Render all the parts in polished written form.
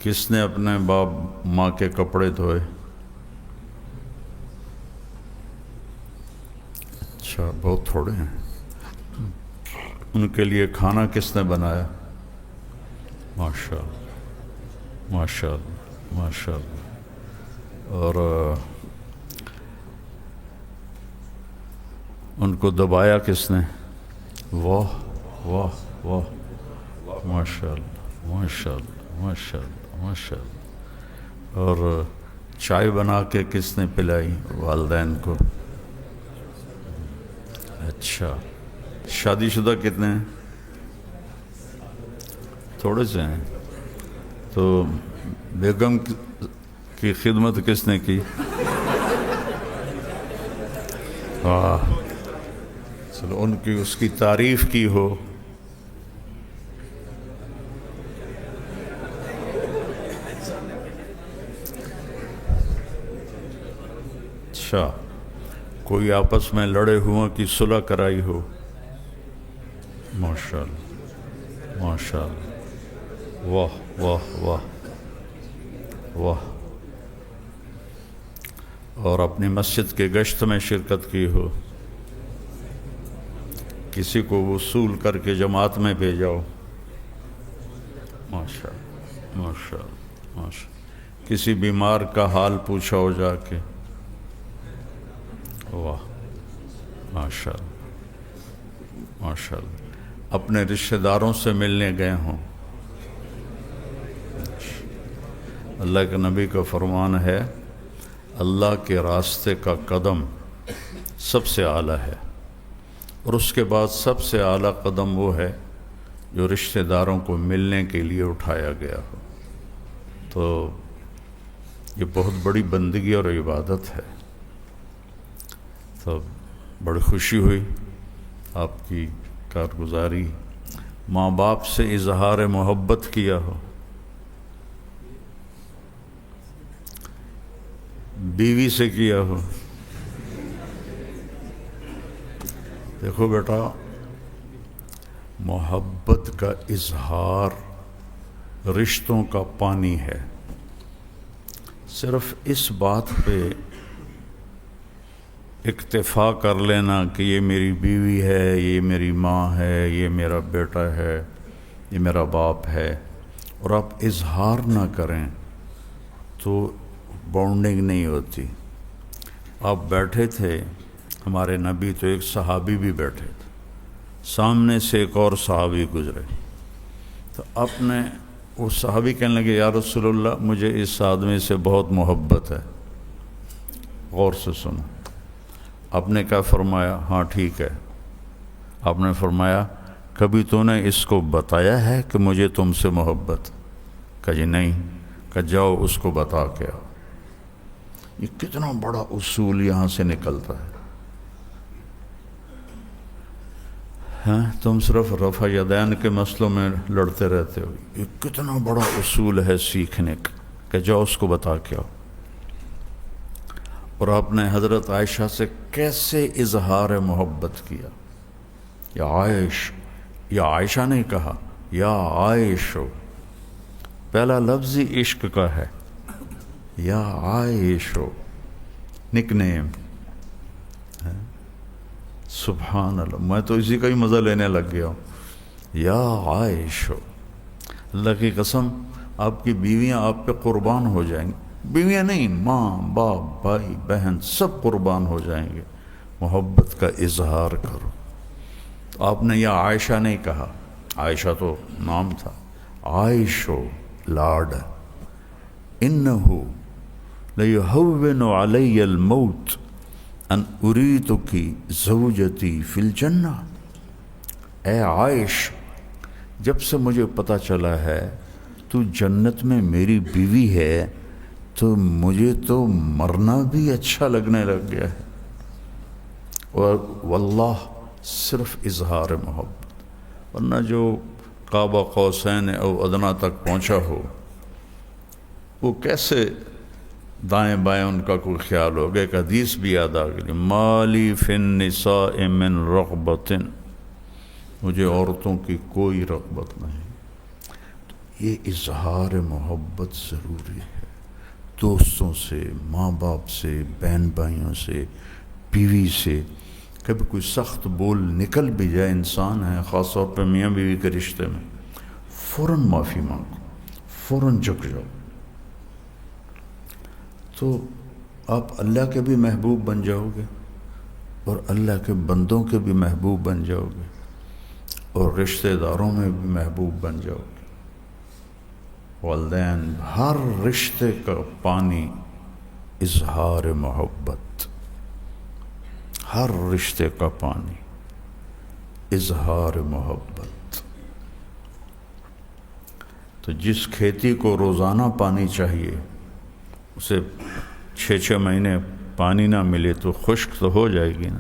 کس نے اپنے باپ ماں کے کپڑے دھوئے؟ اچھا، بہت تھوڑے ہیں. ان کے لیے کھانا کس نے بنایا؟ ماشاء اللہ، ماشاء اللہ، ماشاء اللہ. اور ان کو دبایا کس نے؟ واہ واہ واہ، ماشاء اللہ، ماشاء اللہ، ماشاء اللہ، ماشاء اللہ. اور چائے بنا کے کس نے پلائی والدین کو؟ اچھا. شادی شدہ کتنے ہیں؟ تھوڑے سے ہیں. تو بیگم کی خدمت کس نے کی؟ چلو ان کی اس کی تعریف کی ہو. اچھا، کوئی آپس میں لڑے ہوا کی صلح کرائی ہو؟ ماشاء اللہ، ماشاء اللہ، واہ واہ واہ واہ. اور اپنی مسجد کے گشت میں شرکت کی ہو؟ کسی کو وصول کر کے جماعت میں بھیجاؤ؟ ماشاء اللہ، ماشاء اللہ، ماشاء اللہ. کسی بیمار کا حال پوچھا ہو جا کے؟ واہ، ماشاء اللہ، ماشاء اللہ. اپنے رشتہ داروں سے ملنے گئے ہوں؟ اللہ کے نبی کا فرمان ہے، اللہ کے راستے کا قدم سب سے اعلیٰ ہے، اور اس کے بعد سب سے اعلیٰ قدم وہ ہے جو رشتہ داروں کو ملنے کے لیے اٹھایا گیا ہو. تو یہ بہت بڑی بندگی اور عبادت ہے. تو بڑی خوشی ہوئی آپ کی کارگزاری. ماں باپ سے اظہار محبت کیا ہو؟ بیوی سے کیا ہو؟ دیکھو بیٹا، محبت کا اظہار رشتوں کا پانی ہے. صرف اس بات پہ اکتفا کر لینا کہ یہ میری بیوی ہے، یہ میری ماں ہے، یہ میرا بیٹا ہے، یہ میرا باپ ہے، اور آپ اظہار نہ کریں تو بانڈنگ نہیں ہوتی. آپ بیٹھے تھے، ہمارے نبی تو ایک صحابی بھی بیٹھے تھے، سامنے سے ایک اور صحابی گزرے، تو آپ نے وہ صحابی کہنے لگے، یا رسول اللہ مجھے اس آدمی سے بہت محبت ہے. غور سے سنو. آپ نے کیا فرمایا؟ ہاں ٹھیک ہے. آپ نے فرمایا کبھی تو نے اس کو بتایا ہے کہ مجھے تم سے محبت؟ کہا جی نہیں. کہا جاؤ اس کو بتا کے آؤ. یہ کتنا بڑا اصول یہاں سے نکلتا ہے. ہاں، تم صرف رفع یدین کے مسئلوں میں لڑتے رہتے ہو. یہ کتنا بڑا اصول ہے سیکھنے کا کہ جاؤ اس کو بتا کے آؤ. اور آپ نے حضرت عائشہ سے کیسے اظہار محبت کیا. یا عائشہ نے کہا یا عائشو، پہلا لفظ ہی عشق کا ہے. یا عائشو، نک نیم. سبحان اللہ، میں تو اسی کا ہی مزہ لینے لگ گیا ہوں. یا عائشو، اللہ کی قسم آپ کی بیویاں آپ پہ قربان ہو جائیں گی. بیویاں نہیں، ماں باپ بھائی بہن سب قربان ہو جائیں گے. محبت کا اظہار کرو. تو آپ نے یا عائشہ نہیں کہا، عائشہ تو نام تھا، عائشو لاڈ. انہو لیہون علی الموت ان اریدکی زوجتی فی الجنہ. اے عائش، جب سے مجھے پتہ چلا ہے تو جنت میں میری بیوی ہے تو مجھے تو مرنا بھی اچھا لگنے لگ گیا ہے. اور واللہ صرف اظہار محبت. ورنہ جو قاب قوسین او ادنیٰ تک پہنچا ہو وہ کیسے دائیں بائیں ان کا کوئی خیال ہوگا. ایک حدیث بھی یاد آ گئی، مالی فی النساء من رغبت، مجھے عورتوں کی کوئی رغبت نہیں. یہ اظہار محبت ضروری ہے، دوستوں سے، ماں باپ سے، بہن بھائیوں سے، بیوی سے۔ کبھی کوئی سخت بول نکل بھی جائے، انسان ہے، خاص طور پہ میاں بیوی کے رشتے میں، فوراً معافی مانگو، فوراً جھک جاؤ، تو آپ اللہ کے بھی محبوب بن جاؤ گے اور اللہ کے بندوں کے بھی محبوب بن جاؤ گے اور رشتہ داروں میں بھی محبوب بن جاؤ گے۔ والدین، ہر رشتے کا پانی اظہار محبت، ہر رشتے کا پانی اظہار محبت۔ تو جس کھیتی کو روزانہ پانی چاہیے، اسے 6 مہینے پانی نہ ملے تو خشک تو ہو جائے گی نا۔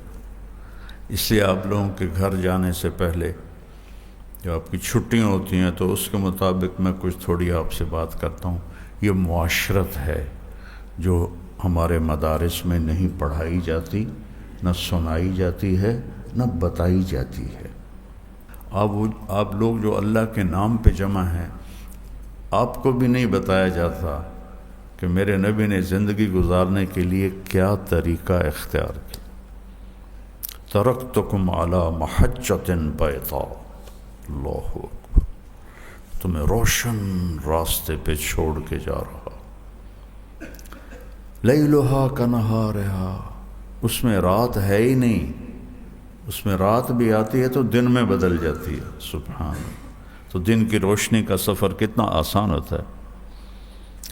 اس لیے آپ لوگوں کے گھر جانے سے پہلے جو آپ کی چھٹیاں ہوتی ہیں تو اس کے مطابق میں کچھ تھوڑی آپ سے بات کرتا ہوں۔ یہ معاشرت ہے جو ہمارے مدارس میں نہیں پڑھائی جاتی، نہ سنائی جاتی ہے، نہ بتائی جاتی ہے۔ آپ لوگ جو اللہ کے نام پہ جمع ہیں، آپ کو بھی نہیں بتایا جاتا کہ میرے نبی نے زندگی گزارنے کے لیے کیا طریقہ اختیار کیا۔ ترکتکم علی محجۃ بیضاء، اللہ اکبر، تمہیں روشن راستے پہ چھوڑ کے جا رہا، لیلھا کنہارھا، اس میں رات ہے ہی نہیں، اس میں رات بھی آتی ہے تو دن میں بدل جاتی ہے، سبحان اللہ۔ تو دن کی روشنی کا سفر کتنا آسان ہوتا ہے۔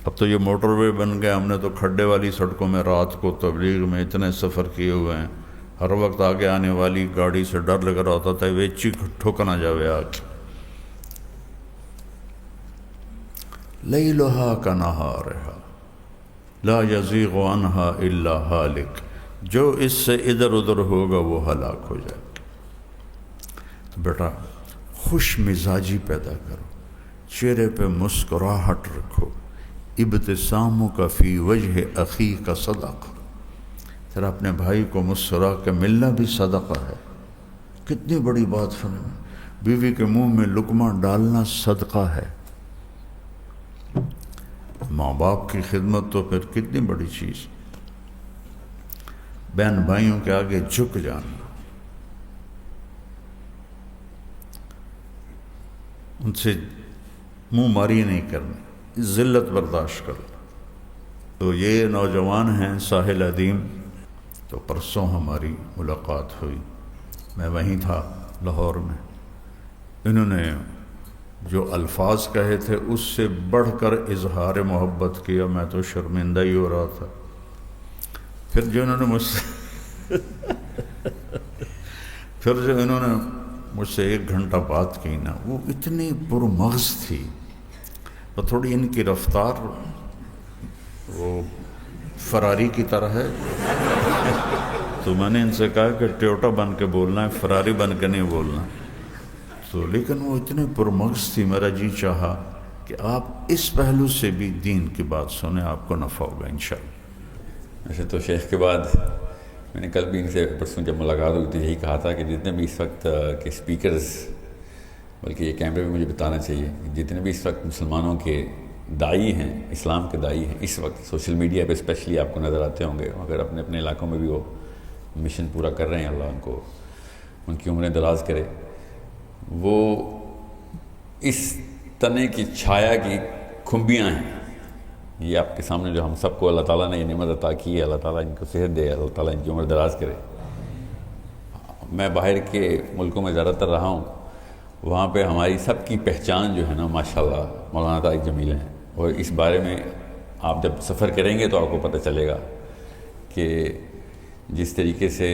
اب تو یہ موٹر وے بن گیا، ہم نے تو کھڈے والی سڑکوں میں رات کو تبلیغ میں اتنے سفر کیے ہوئے ہیں، ہر وقت آگے آنے والی گاڑی سے ڈر لگ رہا ہوتا تھا ویچی ٹھوک نہ جاوے آگ۔ لیلھا کنہارھا لا یزیغ عنہا الا ہالک، جو اس سے ادھر ادھر ہوگا وہ ہلاک ہو جائے گا۔ تو بیٹا خوش مزاجی پیدا کرو، چہرے پہ مسکراہٹ رکھو، ابتسامک فی وجہ اخیک صدقہ، ذرا اپنے بھائی کو مسکرا کے ملنا بھی صدقہ ہے۔ کتنی بڑی بات فرمائی، بیوی کے منہ میں لقمہ ڈالنا صدقہ ہے۔ ماں باپ کی خدمت تو پھر کتنی بڑی چیز، بہن بھائیوں کے آگے جھک جانا، ان سے منہ ماری نہیں کرنی، ذلت برداشت کرو۔ تو یہ نوجوان ہیں ساحل عدیم، تو پرسوں ہماری ملاقات ہوئی، میں وہیں تھا لاہور میں۔ انہوں نے جو الفاظ کہے تھے اس سے بڑھ کر اظہار محبت کیا، میں تو شرمندہ ہی ہو رہا تھا۔ پھر جو انہوں نے مجھ سے 1 گھنٹہ بات کی نا، وہ اتنی پرمغز تھی، اور تھوڑی ان کی رفتار وہ فراری کی طرح ہے، تو میں نے ان سے کہا کہ ٹویوٹا بن کے بولنا ہے، فراری بن کے نہیں بولنا۔ تو لیکن وہ اتنے پرمغز تھی، میرا جی چاہا کہ آپ اس پہلو سے بھی دین کی بات سنیں، آپ کو نفع ہوگا انشاءاللہ۔ ویسے تو شیخ کے بعد میں نے کل بھی ان سے پرسوں جب ملاقات ہوئی تو یہی کہا تھا کہ جتنے بھی اس وقت کے اسپیکرز، بلکہ یہ کیمرے میں مجھے بتانا چاہیے، جتنے بھی اس وقت مسلمانوں کے داعی ہیں، اسلام کے داعی ہیں، اس وقت سوشل میڈیا پہ اسپیشلی آپ کو نظر آتے ہوں گے، اگر اپنے اپنے علاقوں میں بھی وہ مشن پورا کر رہے ہیں، اللہ ان کو ان کی عمریں دراز کرے، وہ اس تنے کی چھایا کی کھمبیاں ہیں۔ یہ آپ کے سامنے جو ہم سب کو اللہ تعالیٰ نے یہ نعمت عطا کی ہے، اللہ تعالیٰ ان کو صحت دے، اللہ تعالیٰ ان کی عمر دراز کرے۔ میں باہر کے ملکوں میں زیادہ تر رہا ہوں، وہاں پہ ہماری سب کی پہچان جو ہے نا ماشاءاللہ مولانا طارق جمیل ہیں، اور اس بارے میں آپ جب سفر کریں گے تو آپ کو پتہ چلے گا کہ جس طریقے سے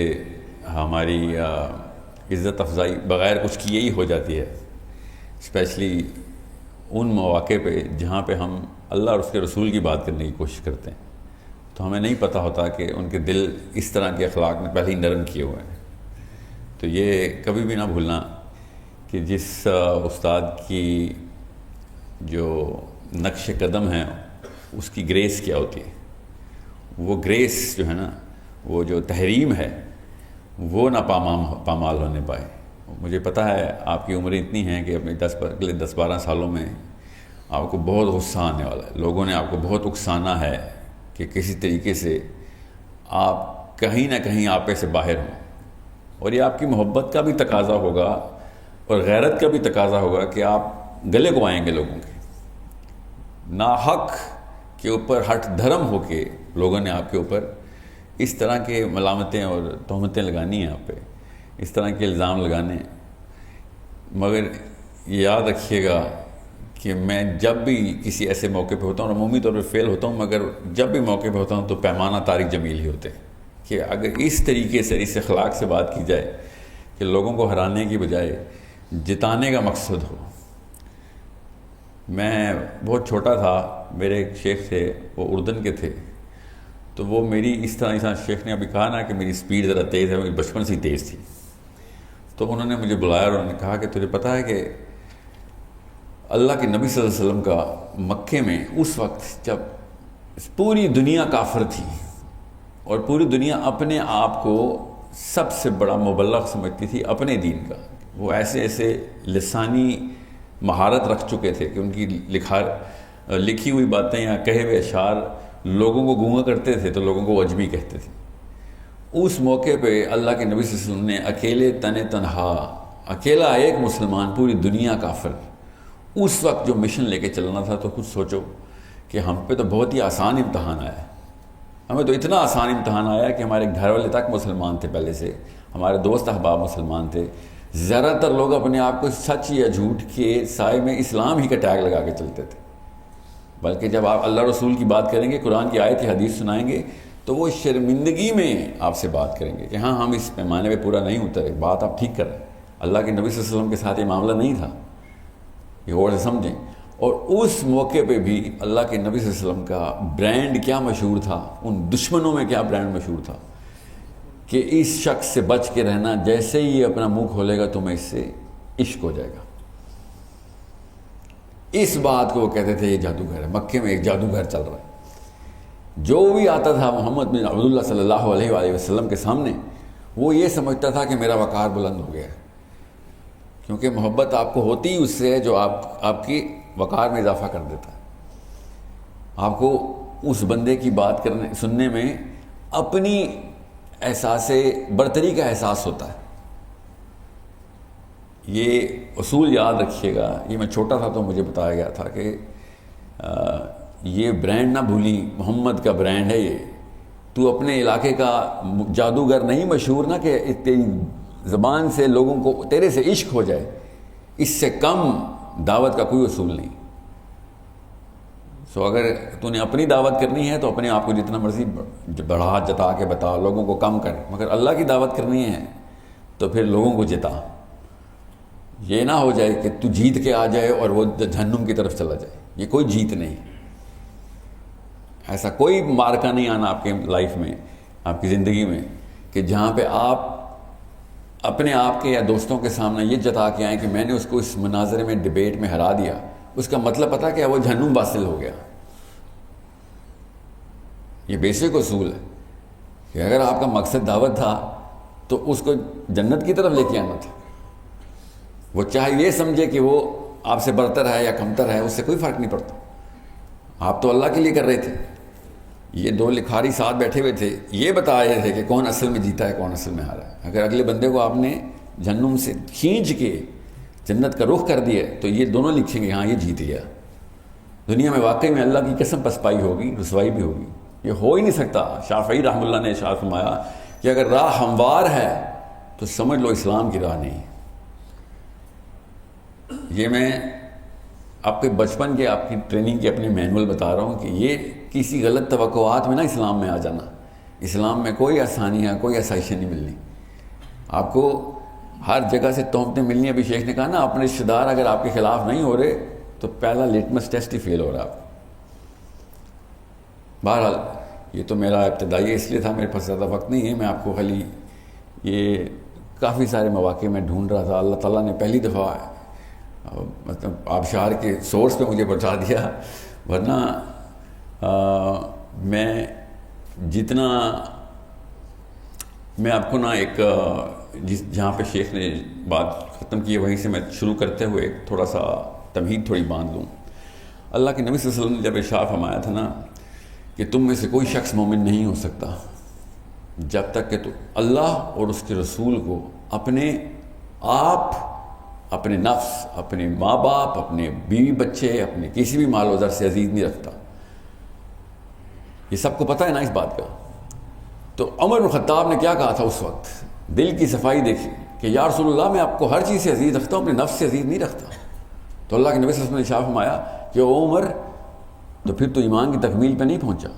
ہماری عزت افزائی بغیر کچھ کیے ہی ہو جاتی ہے، اسپیشلی ان مواقع پہ جہاں پہ ہم اللہ اور اس کے رسول کی بات کرنے کی کوشش کرتے ہیں، تو ہمیں نہیں پتہ ہوتا کہ ان کے دل اس طرح کے اخلاق میں پہلے ہی نرم کیے ہوئے ہیں۔ تو یہ کبھی بھی نہ بھولنا کہ جس استاد کی جو نقش قدم ہے اس کی گریس کیا ہوتی ہے، وہ گریس جو ہے نا، وہ جو تحریم ہے وہ نہ پامال ہونے پائے۔ مجھے پتہ ہے آپ کی عمریں اتنی ہیں کہ اپنے اگلے 10-12 سالوں میں آپ کو بہت غصہ آنے والا ہے، لوگوں نے آپ کو بہت اکسانا ہے کہ کسی طریقے سے آپ کہیں نہ کہیں آپے سے باہر ہوں، اور یہ آپ کی محبت کا بھی تقاضا ہوگا اور غیرت کا بھی تقاضا ہوگا کہ آپ گلے کو آئیں گے لوگوں کے، ناحق کے اوپر ہٹ دھرم ہو کے لوگوں نے آپ کے اوپر اس طرح کے ملامتیں اور تہمتیں لگانی ہیں، آپ پہ اس طرح کے الزام لگانے ہیں۔ مگر یہ یاد رکھیے گا کہ میں جب بھی کسی ایسے موقع پہ ہوتا ہوں، اور عمومی طور پہ فیل ہوتا ہوں، مگر جب بھی موقع پہ ہوتا ہوں تو پیمانہ طارق جمیل ہی ہوتے ہیں کہ اگر اس طریقے سے، اس اخلاق سے بات کی جائے کہ لوگوں کو ہرانے کی بجائے جتانے کا مقصد ہو۔ میں بہت چھوٹا تھا، میرے ایک شیخ تھے، وہ اردن کے تھے، تو وہ میری اس طرح شیخ نے ابھی کہا نا کہ میری سپیڈ ذرا تیز ہے، میری بچپن سے ہی تیز تھی، تو انہوں نے مجھے بلایا اور انہوں نے کہا کہ تجھے پتہ ہے کہ اللہ کے نبی صلی اللہ علیہ وسلم کا مکے میں اس وقت جب پوری دنیا کافر تھی اور پوری دنیا اپنے آپ کو سب سے بڑا مبلغ سمجھتی تھی اپنے دین کا، وہ ایسے ایسے لسانی مہارت رکھ چکے تھے کہ ان کی لکھی ہوئی باتیں یا کہے ہوئے اشعار لوگوں کو گونگا کرتے تھے تو لوگوں کو عجمی کہتے تھے۔ اس موقع پہ اللہ کے نبی صلی اللہ علیہ وسلم نے اکیلے تنہا اکیلا ایک مسلمان، پوری دنیا کافر، اس وقت جو مشن لے کے چلنا تھا، تو خود سوچو کہ ہم پہ تو بہت ہی آسان امتحان آیا ہے۔ ہمیں تو اتنا آسان امتحان آیا کہ ہمارے گھر والے تک مسلمان تھے، پہلے سے ہمارے دوست احباب مسلمان تھے، زیادہ تر لوگ اپنے آپ کو سچ یا جھوٹ کے سائے میں اسلام ہی کا ٹیگ لگا کے چلتے تھے، بلکہ جب آپ اللہ رسول کی بات کریں گے، قرآن کی آیت حدیث سنائیں گے، تو وہ شرمندگی میں آپ سے بات کریں گے کہ ہاں ہم اس پیمانے پہ پورا نہیں اترے، بات آپ ٹھیک کر رہے ہیں۔ اللہ کے نبی صلی اللہ علیہ وسلم کے ساتھ یہ معاملہ نہیں تھا، یہ غور سے سمجھیں۔ اور اس موقع پہ بھی اللہ کے نبی صلی اللہ علیہ وسلم کا برانڈ کیا مشہور تھا، ان دشمنوں میں کیا برانڈ مشہور تھا کہ اس شخص سے بچ کے رہنا، جیسے ہی یہ اپنا منہ کھولے گا تمہیں اس سے عشق ہو جائے گا۔ اس بات کو وہ کہتے تھے یہ جادوگر ہے، مکے میں ایک جادوگر چل رہا ہے۔ جو بھی آتا تھا محمد بن عبداللہ صلی اللہ علیہ وآلہ وسلم کے سامنے، وہ یہ سمجھتا تھا کہ میرا وقار بلند ہو گیا ہے، کیونکہ محبت آپ کو ہوتی ہی اس سے ہے جو آپ کی وقار میں اضافہ کر دیتا ہے۔ آپ کو اس بندے کی بات سننے میں اپنی احساس برتری کا احساس ہوتا ہے۔ یہ اصول یاد رکھیے گا، یہ میں چھوٹا تھا تو مجھے بتایا گیا تھا کہ یہ برانڈ نہ بھولی، محمد کا برانڈ ہے یہ۔ تو اپنے علاقے کا جادوگر نہیں مشہور نہ کہ تیری زبان سے لوگوں کو تیرے سے عشق ہو جائے، اس سے کم دعوت کا کوئی اصول نہیں۔ سو اگر تو نے اپنی دعوت کرنی ہے تو اپنے آپ کو جتنا مرضی بڑھا جتا کے بتا، لوگوں کو کم کر، مگر اللہ کی دعوت کرنی ہے تو پھر لوگوں کو جتا۔ یہ نہ ہو جائے کہ تو جیت کے آ جائے اور وہ جہنم کی طرف چلا جائے، یہ کوئی جیت نہیں، ایسا کوئی مارکا نہیں آنا آپ کے لائف میں، آپ کی زندگی میں، کہ جہاں پہ آپ اپنے آپ کے یا دوستوں کے سامنے یہ جتا کے آئیں کہ میں نے اس کو اس مناظرے میں ڈیبیٹ میں ہرا دیا، اس کا مطلب پتہ کیا، وہ جہنم واصل ہو گیا۔ یہ بیسک اصول ہے کہ اگر آپ کا مقصد دعوت تھا تو اس کو جنت کی طرف لے کے آنا تھا۔ وہ چاہے یہ سمجھے کہ وہ آپ سے برتر ہے یا کمتر ہے، اس سے کوئی فرق نہیں پڑتا، آپ تو اللہ کے لیے کر رہے تھے۔ یہ دو لکھاری ساتھ بیٹھے ہوئے تھے، یہ بتا رہے تھے کہ کون اصل میں جیتا ہے کون اصل میں ہارا ہے۔ اگر اگلے بندے کو آپ نے جہنم سے کھینچ کے جنت کا رخ کر دیا تو یہ دونوں لکھیں گے ہاں یہ جیت گیا۔ دنیا میں واقعی میں اللہ کی قسم پسپائی ہوگی، رسوائی بھی ہوگی، یہ ہو ہی نہیں سکتا۔ شافعی رحمہ اللہ نے ارشاد فرمایا کہ اگر راہ ہموار ہے تو سمجھ لو اسلام کی راہ نہیں۔ یہ میں آپ کے بچپن کے آپ کی ٹریننگ کے اپنے مینول بتا رہا ہوں کہ یہ کسی غلط توقعات میں نہ اسلام میں آ جانا۔ اسلام میں کوئی آسانیاں، کوئی آسائشیں نہیں ملنی، آپ کو ہر جگہ سے تہمتیں ملنی۔ ابھی شیخ نے کہا نا اپنے رشتہ دار اگر آپ کے خلاف نہیں ہو رہے تو پہلا لیٹمس ٹیسٹ ہی فیل ہو رہا آپ۔ بہرحال یہ تو میرا ابتدائی اس لیے تھا، میرے پاس زیادہ وقت نہیں ہے، میں آپ کو خالی یہ کافی سارے مواقع میں ڈھونڈ رہا تھا، اللہ تعالیٰ نے پہلی دفعہ مطلب آبشار کے سورس پہ مجھے پہنچا دیا، ورنہ میں جتنا میں آپ کو نا ایک جہاں پہ شیخ نے بات ختم کی ہے وہیں سے میں شروع کرتے ہوئے تھوڑا سا تمہید تھوڑی باندھ لوں۔ اللہ کے نبی صلی اللہ علیہ وسلم نے جب ارشاد فرمایا تھا نا کہ تم میں سے کوئی شخص مومن نہیں ہو سکتا جب تک کہ تو اللہ اور اس کے رسول کو اپنے آپ، اپنے نفس، اپنے ماں باپ، اپنے بیوی بچے، اپنے کسی بھی مال و زر سے عزیز نہیں رکھتا. یہ سب کو پتہ ہے نا اس بات کا. تو عمر بن خطاب نے کیا کہا تھا اس وقت؟ دل کی صفائی دیکھی کہ یا رسول اللہ میں آپ کو ہر چیز سے عزیز رکھتا ہوں، اپنے نفس سے عزیز نہیں رکھتا. تو اللہ کے نبی صلی اللہ علیہ وسلم نے ارشاد فرمایا کہ او عمر، تو پھر تو ایمان کی تکمیل پہ نہیں پہنچا.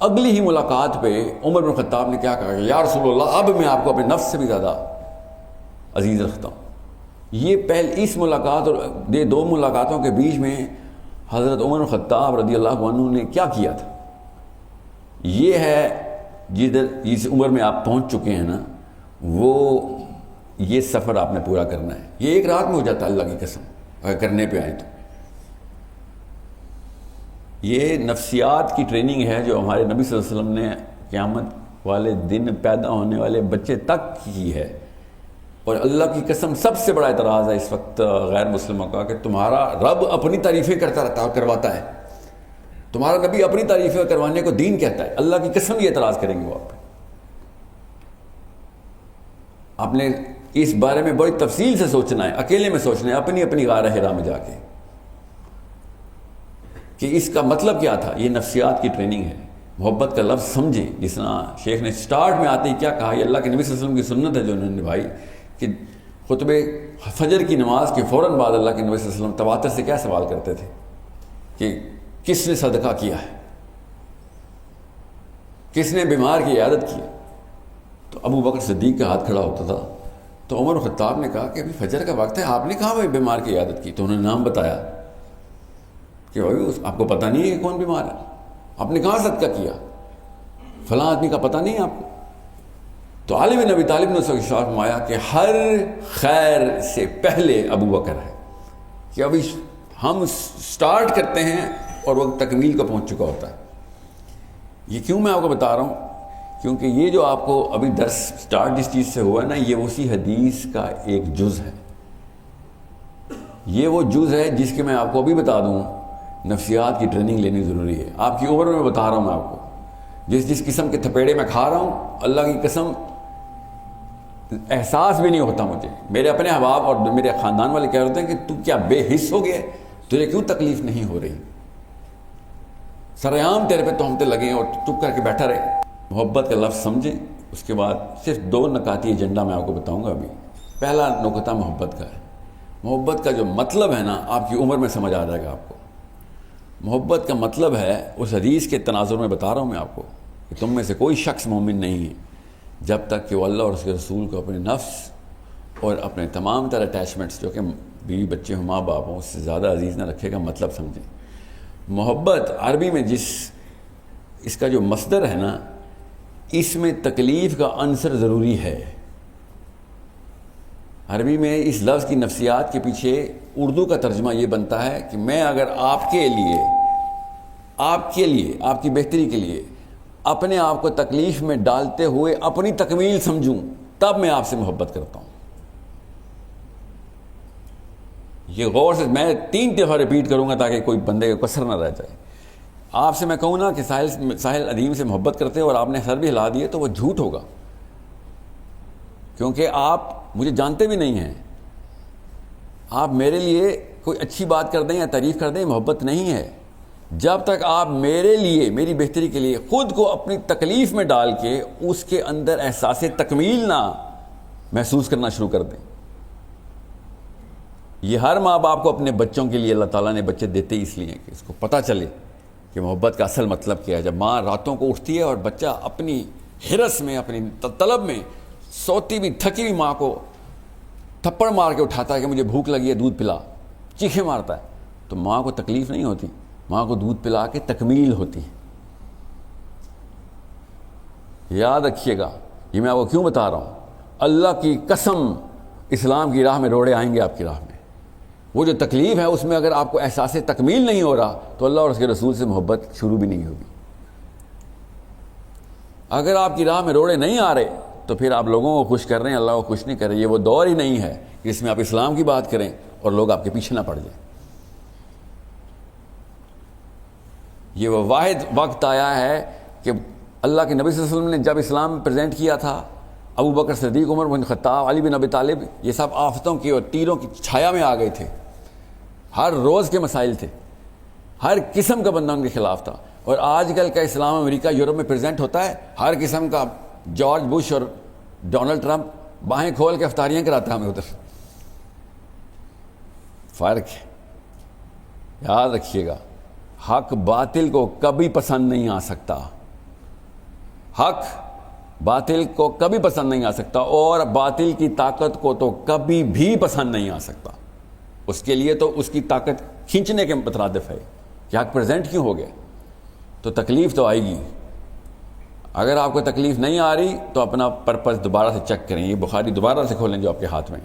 اگلی ہی ملاقات پہ عمر بن خطاب نے کیا کہا کہ یا رسول اللہ اب میں آپ کو اپنے نفس سے بھی زیادہ عزیز رکھتا ہوں. یہ اس ملاقات اور یہ دو ملاقاتوں کے بیچ میں حضرت عمر بن خطاب رضی اللہ عنہ نے کیا کیا تھا؟ یہ ہے جس عمر میں آپ پہنچ چکے ہیں نا، وہ یہ سفر آپ نے پورا کرنا ہے. یہ ایک رات میں ہو جاتا ہے اللہ کی قسم اگر کرنے پہ آئیں تو. یہ نفسیات کی ٹریننگ ہے جو ہمارے نبی صلی اللہ علیہ وسلم نے قیامت والے دن پیدا ہونے والے بچے تک کی ہے. اور اللہ کی قسم سب سے بڑا اعتراض ہے اس وقت غیر مسلموں کا کہ تمہارا رب اپنی تعریفیں کرتا رہتا اور کرواتا ہے، تمہارا نبی اپنی تعریفیں کروانے کو دین کہتا ہے. اللہ کی قسم یہ اعتراض کریں گے وہ آپ نے اس بارے میں بڑی تفصیل سے سوچنا ہے، اکیلے میں سوچنا ہے، اپنی اپنی غار حرا میں جا کے کہ اس کا مطلب کیا تھا. یہ نفسیات کی ٹریننگ ہے. محبت کا لفظ سمجھیں. جس طرح شیخ نے سٹارٹ میں آتے ہی کیا کہا، یہ اللہ کے نبی صلی اللہ علیہ وسلم کی سنت ہے جو انہوں نے نبھائی کہ خطبے فجر کی نماز کے فوراً بعد اللہ کے نبی صلی اللہ علیہ وسلم تواتر سے کیا سوال کرتے تھے کہ کس نے صدقہ کیا ہے، کس نے بیمار کی عیادت کی. تو ابو بکر صدیق کا ہاتھ کھڑا ہوتا تھا. تو عمر خطاب نے کہا کہ ابھی فجر کا وقت ہے، آپ نے کہا بھائی بیمار کی عیادت کی. تو انہوں نے نام بتایا کہ بھائی آپ کو پتہ نہیں ہے کہ کون بیمار ہے، آپ نے کہاں صدقہ کیا، فلاں آدمی کا پتہ نہیں ہے آپ کو. تو علی بن ابی طالب نے اس وقت ارشاد فرمایا کہ ہر خیر سے پہلے ابو بکر ہے، کہ ابھی ہم سٹارٹ کرتے ہیں اور وہ تکمیل کو پہنچ چکا ہوتا ہے. یہ کیوں میں آپ کو بتا رہا ہوں؟ کیونکہ یہ جو آپ کو ابھی درس سٹارٹ جس چیز سے ہوا ہے نا، یہ اسی حدیث کا ایک جز ہے. یہ وہ جز ہے جس کے میں آپ کو ابھی بتا دوں نفسیات کی ٹریننگ لینی ضروری ہے. آپ کی عمر میں بتا رہا ہوں میں آپ کو، جس قسم کے تھپیڑے میں کھا رہا ہوں، اللہ کی قسم احساس بھی نہیں ہوتا مجھے. میرے اپنے احباب اور میرے خاندان والے کہہ رہے ہیں کہ تو کیا بے حس ہو گیا، تجھے کیوں تکلیف نہیں ہو رہی، سرعام تیرے پہ تہمتیں لگیں اور چپ کر کے بیٹھا رہے. محبت کا لفظ سمجھیں. اس کے بعد صرف 2 نکاتی ایجنڈا میں آپ کو بتاؤں گا ابھی. پہلا نکتہ محبت کا ہے. محبت کا جو مطلب ہے نا آپ کی عمر میں سمجھ آ جائے گا آپ کو. محبت کا مطلب ہے اس حدیث کے تناظر میں بتا رہا ہوں میں آپ کو کہ تم میں سے کوئی شخص مومن نہیں ہے جب تک کہ وہ اللہ اور اس کے رسول کو اپنے نفس اور اپنے تمام تر اٹیچمنٹس جو کہ بیوی بچے ہوں، ماں باپ ہوں، اس سے زیادہ عزیز نہ رکھے گا. مطلب سمجھیں. محبت عربی میں اس کا جو مصدر ہے نا، اس میں تکلیف کا عنصر ضروری ہے. عربی میں اس لفظ کی نفسیات کے پیچھے اردو کا ترجمہ یہ بنتا ہے کہ میں اگر آپ کے لیے آپ کی بہتری کے لیے اپنے آپ کو تکلیف میں ڈالتے ہوئے اپنی تکمیل سمجھوں تب میں آپ سے محبت کرتا ہوں. یہ غور سے میں 3 دفعہ ریپیٹ کروں گا تاکہ کوئی بندے کا کسر نہ رہ جائے. آپ سے میں کہوں نا کہ ساحل عظیم سے محبت کرتے اور آپ نے سر بھی ہلا دیے تو وہ جھوٹ ہوگا، کیونکہ آپ مجھے جانتے بھی نہیں ہیں. آپ میرے لیے کوئی اچھی بات کر دیں یا تعریف کر دیں، محبت نہیں ہے. جب تک آپ میرے لیے، میری بہتری کے لیے خود کو اپنی تکلیف میں ڈال کے اس کے اندر احساس تکمیل نہ محسوس کرنا شروع کر دیں. یہ ہر ماں باپ کو اپنے بچوں کے لیے اللہ تعالیٰ نے بچے دیتے ہی اس لیے کہ اس کو پتہ چلے کہ محبت کا اصل مطلب کیا ہے. جب ماں راتوں کو اٹھتی ہے اور بچہ اپنی حرص میں، اپنی طلب میں، سوتی بھی تھکی ہوئی ماں کو تھپڑ مار کے اٹھاتا ہے کہ مجھے بھوک لگی ہے دودھ پلا، چیخیں مارتا ہے، تو ماں کو تکلیف نہیں ہوتی، ماں کو دودھ پلا کے تکمیل ہوتی ہے. یاد رکھیے گا. یہ میں آپ کو کیوں بتا رہا ہوں؟ اللہ کی قسم اسلام کی راہ میں روڑے آئیں گے آپ کی راہ میں. وہ جو تکلیف ہے اس میں اگر آپ کو احساس تکمیل نہیں ہو رہا تو اللہ اور اس کے رسول سے محبت شروع بھی نہیں ہوگی. اگر آپ کی راہ میں روڑے نہیں آ رہے تو پھر آپ لوگوں کو خوش کر رہے ہیں، اللہ کو خوش نہیں کر رہے. یہ وہ دور ہی نہیں ہے جس میں آپ اسلام کی بات کریں اور لوگ آپ کے پیچھے نہ پڑ جائیں. یہ وہ واحد وقت آیا ہے کہ اللہ کے نبی صلی اللہ علیہ وسلم نے جب اسلام پریزنٹ کیا تھا، ابو بکر صدیق، عمر بن خطاب، علی بن ابی طالب، یہ سب آفتوں کی اور تیروں کی چھایا میں آ گئے تھے. ہر روز کے مسائل تھے، ہر قسم کا بندہ ان کے خلاف تھا. اور آج کل کا اسلام امریکہ یورپ میں پریزنٹ ہوتا ہے، ہر قسم کا جارج بش اور ڈونلڈ ٹرمپ باہیں کھول کے افطاریاں کراتا ہے ہمیں ادھر. فرق ہے. یاد رکھیے گا، حق باطل کو کبھی پسند نہیں آ سکتا. حق باطل کو کبھی پسند نہیں آ سکتا، اور باطل کی طاقت کو تو کبھی بھی پسند نہیں آ سکتا. اس کے لیے تو اس کی طاقت کھینچنے کے مترادف ہے کہ حق پریزنٹ کیوں ہو گیا. تو تکلیف تو آئے گی. اگر آپ کو تکلیف نہیں آ رہی تو اپنا پرپس دوبارہ سے چیک کریں. یہ بخاری دوبارہ سے کھولیں جو آپ کے ہاتھ میں.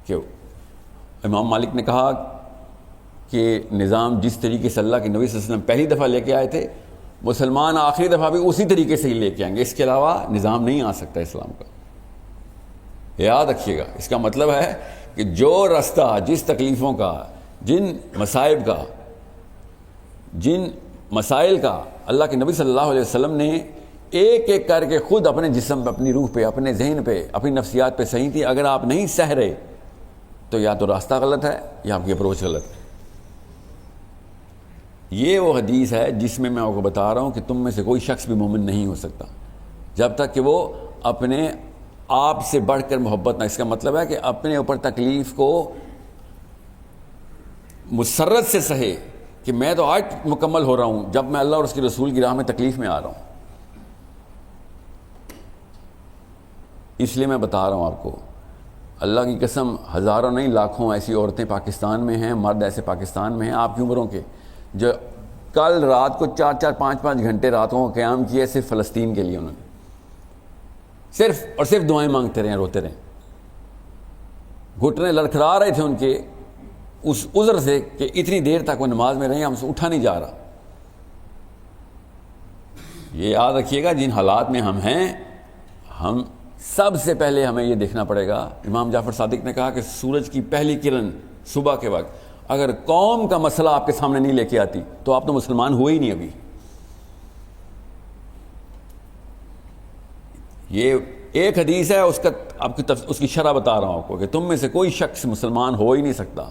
کہ امام مالک نے کہا کہ نظام جس طریقے سے اللہ کے نبی صلی اللہ علیہ وسلم پہلی دفعہ لے کے آئے تھے، مسلمان آخری دفعہ بھی اسی طریقے سے ہی لے کے آئیں گے. اس کے علاوہ نظام نہیں آ سکتا اسلام کا. یاد رکھیے گا. اس کا مطلب ہے کہ جو رستہ جس تکلیفوں کا، جن مصائب کا، جن مسائل کا اللہ کے نبی صلی اللہ علیہ وسلم نے ایک ایک کر کے خود اپنے جسم پہ، اپنی روح پہ، اپنے ذہن پہ، اپنی نفسیات پہ صحیح تھی، اگر آپ نہیں سہ رہے تو یا تو راستہ غلط ہے یا آپ کی اپروچ غلط ہے. یہ وہ حدیث ہے جس میں آپ کو بتا رہا ہوں کہ تم میں سے کوئی شخص بھی مومن نہیں ہو سکتا جب تک کہ وہ اپنے آپ سے بڑھ کر محبت نہ. اس کا مطلب ہے کہ اپنے اوپر تکلیف کو مسرت سے سہے کہ میں تو آج مکمل ہو رہا ہوں جب میں اللہ اور اس کے رسول کی راہ میں تکلیف میں آ رہا ہوں. اس لیے میں بتا رہا ہوں آپ کو، اللہ کی قسم ہزاروں نہیں لاکھوں ایسی عورتیں پاکستان میں ہیں، مرد ایسے پاکستان میں ہیں آپ کی عمروں کے، جو کل رات کو 4-4 5-5 گھنٹے راتوں کو قیام کیے صرف فلسطین کے لیے. انہوں نے صرف اور صرف دعائیں مانگتے رہے، روتے رہے. گھٹنے لڑکھڑا رہے تھے ان کے اس عذر سے کہ اتنی دیر تک وہ نماز میں رہے، ہم سے اٹھا نہیں جا رہا. یہ یاد رکھیے گا جن حالات میں ہم ہیں، ہم سب سے پہلے ہمیں یہ دیکھنا پڑے گا. امام جعفر صادق نے کہا کہ سورج کی پہلی کرن صبح کے وقت اگر قوم کا مسئلہ آپ کے سامنے نہیں لے کے آتی تو آپ تو مسلمان ہوئے ہی نہیں ابھی. یہ ایک حدیث ہے، اس کا آپ کی اس کی شرح بتا رہا ہوں آپ کو کہ تم میں سے کوئی شخص مسلمان ہو ہی نہیں سکتا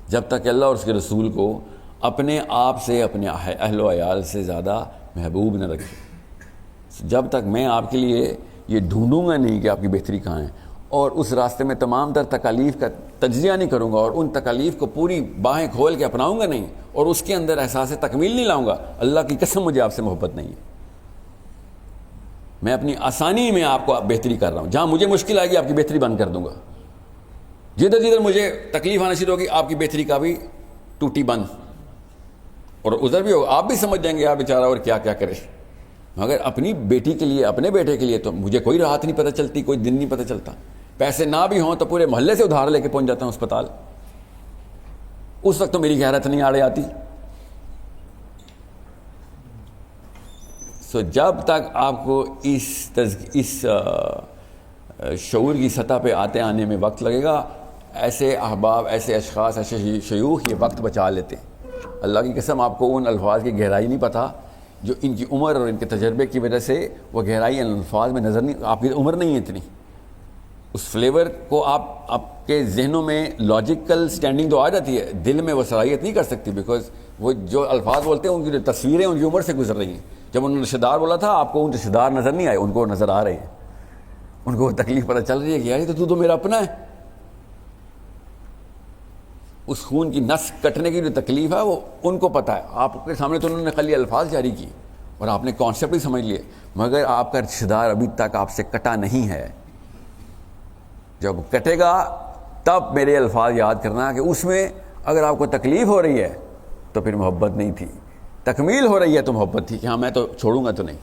جب تک کہ اللہ اور اس کے رسول کو اپنے آپ سے، اپنے اہل و عیال سے زیادہ محبوب نہ رکھے. جب تک میں آپ کے لیے یہ ڈھونڈوں گا نہیں کہ آپ کی بہتری کہاں ہے، اور اس راستے میں تمام تر تکالیف کا تجزیہ نہیں کروں گا اور ان تکالیف کو پوری باہیں کھول کے اپناؤں گا نہیں، اور اس کے اندر احساس تکمیل نہیں لاؤں گا، اللہ کی قسم مجھے آپ سے محبت نہیں ہے. میں اپنی آسانی میں آپ کو بہتری کر رہا ہوں. جہاں مجھے مشکل آئے گی آپ کی بہتری بند کر دوں گا. جدھر جدھر مجھے تکلیف آنا شروع ہوگی آپ کی بہتری کا بھی ٹوٹی بند، اور ادھر بھی ہوگا. آپ بھی سمجھ جائیں گے آپ بیچارہ اور کیا کیا کرے. مگر اپنی بیٹی کے لیے، اپنے بیٹے کے لیے تو مجھے کوئی راحت نہیں پتہ چلتی، کوئی دن نہیں پتہ چلتا. پیسے نہ بھی ہوں تو پورے محلے سے ادھار لے کے پہنچ جاتا ہوں اسپتال. اس وقت تو میری غیرت نہیں آڑے آتی. جب تک آپ کو اس شعور کی سطح پہ آنے میں وقت لگے گا، ایسے احباب، ایسے اشخاص، ایسے شیوخ یہ وقت بچا لیتے ہیں. اللہ کی قسم آپ کو ان الفاظ کی گہرائی نہیں پتہ جو ان کی عمر اور ان کے تجربے کی وجہ سے وہ گہرائی ان الفاظ میں نظر نہیں. آپ کی عمر نہیں ہے اتنی، اس فلیور کو آپ کے ذہنوں میں لاجیکل سٹینڈنگ تو آ جاتی ہے، دل میں وہ صلاحیت نہیں کر سکتی، بیکاز وہ جو الفاظ بولتے ہیں ان کی جو تصویریں ان کی عمر سے گزر رہی ہیں. جب انہوں نے رشتہ دار بولا تھا آپ کو ان رشتہ دار نظر نہیں آئے، ان کو نظر آ رہے ہیں. ان کو تکلیف پتہ چل رہی ہے کہ یار تو میرا اپنا ہے. اس خون کی نس کٹنے کی جو تکلیف ہے وہ ان کو پتہ ہے. آپ کے سامنے تو انہوں نے خالی الفاظ جاری کیے اور آپ نے کانسیپٹ ہی سمجھ لیے، مگر آپ کا رشتہ دار ابھی تک آپ سے کٹا نہیں ہے. جب کٹے گا تب میرے الفاظ یاد کرنا کہ اس میں اگر آپ کو تکلیف ہو رہی ہے تو پھر محبت نہیں تھی، تکمیل ہو رہی ہے تو محبت تھی کہ ہاں میں تو چھوڑوں گا تو نہیں.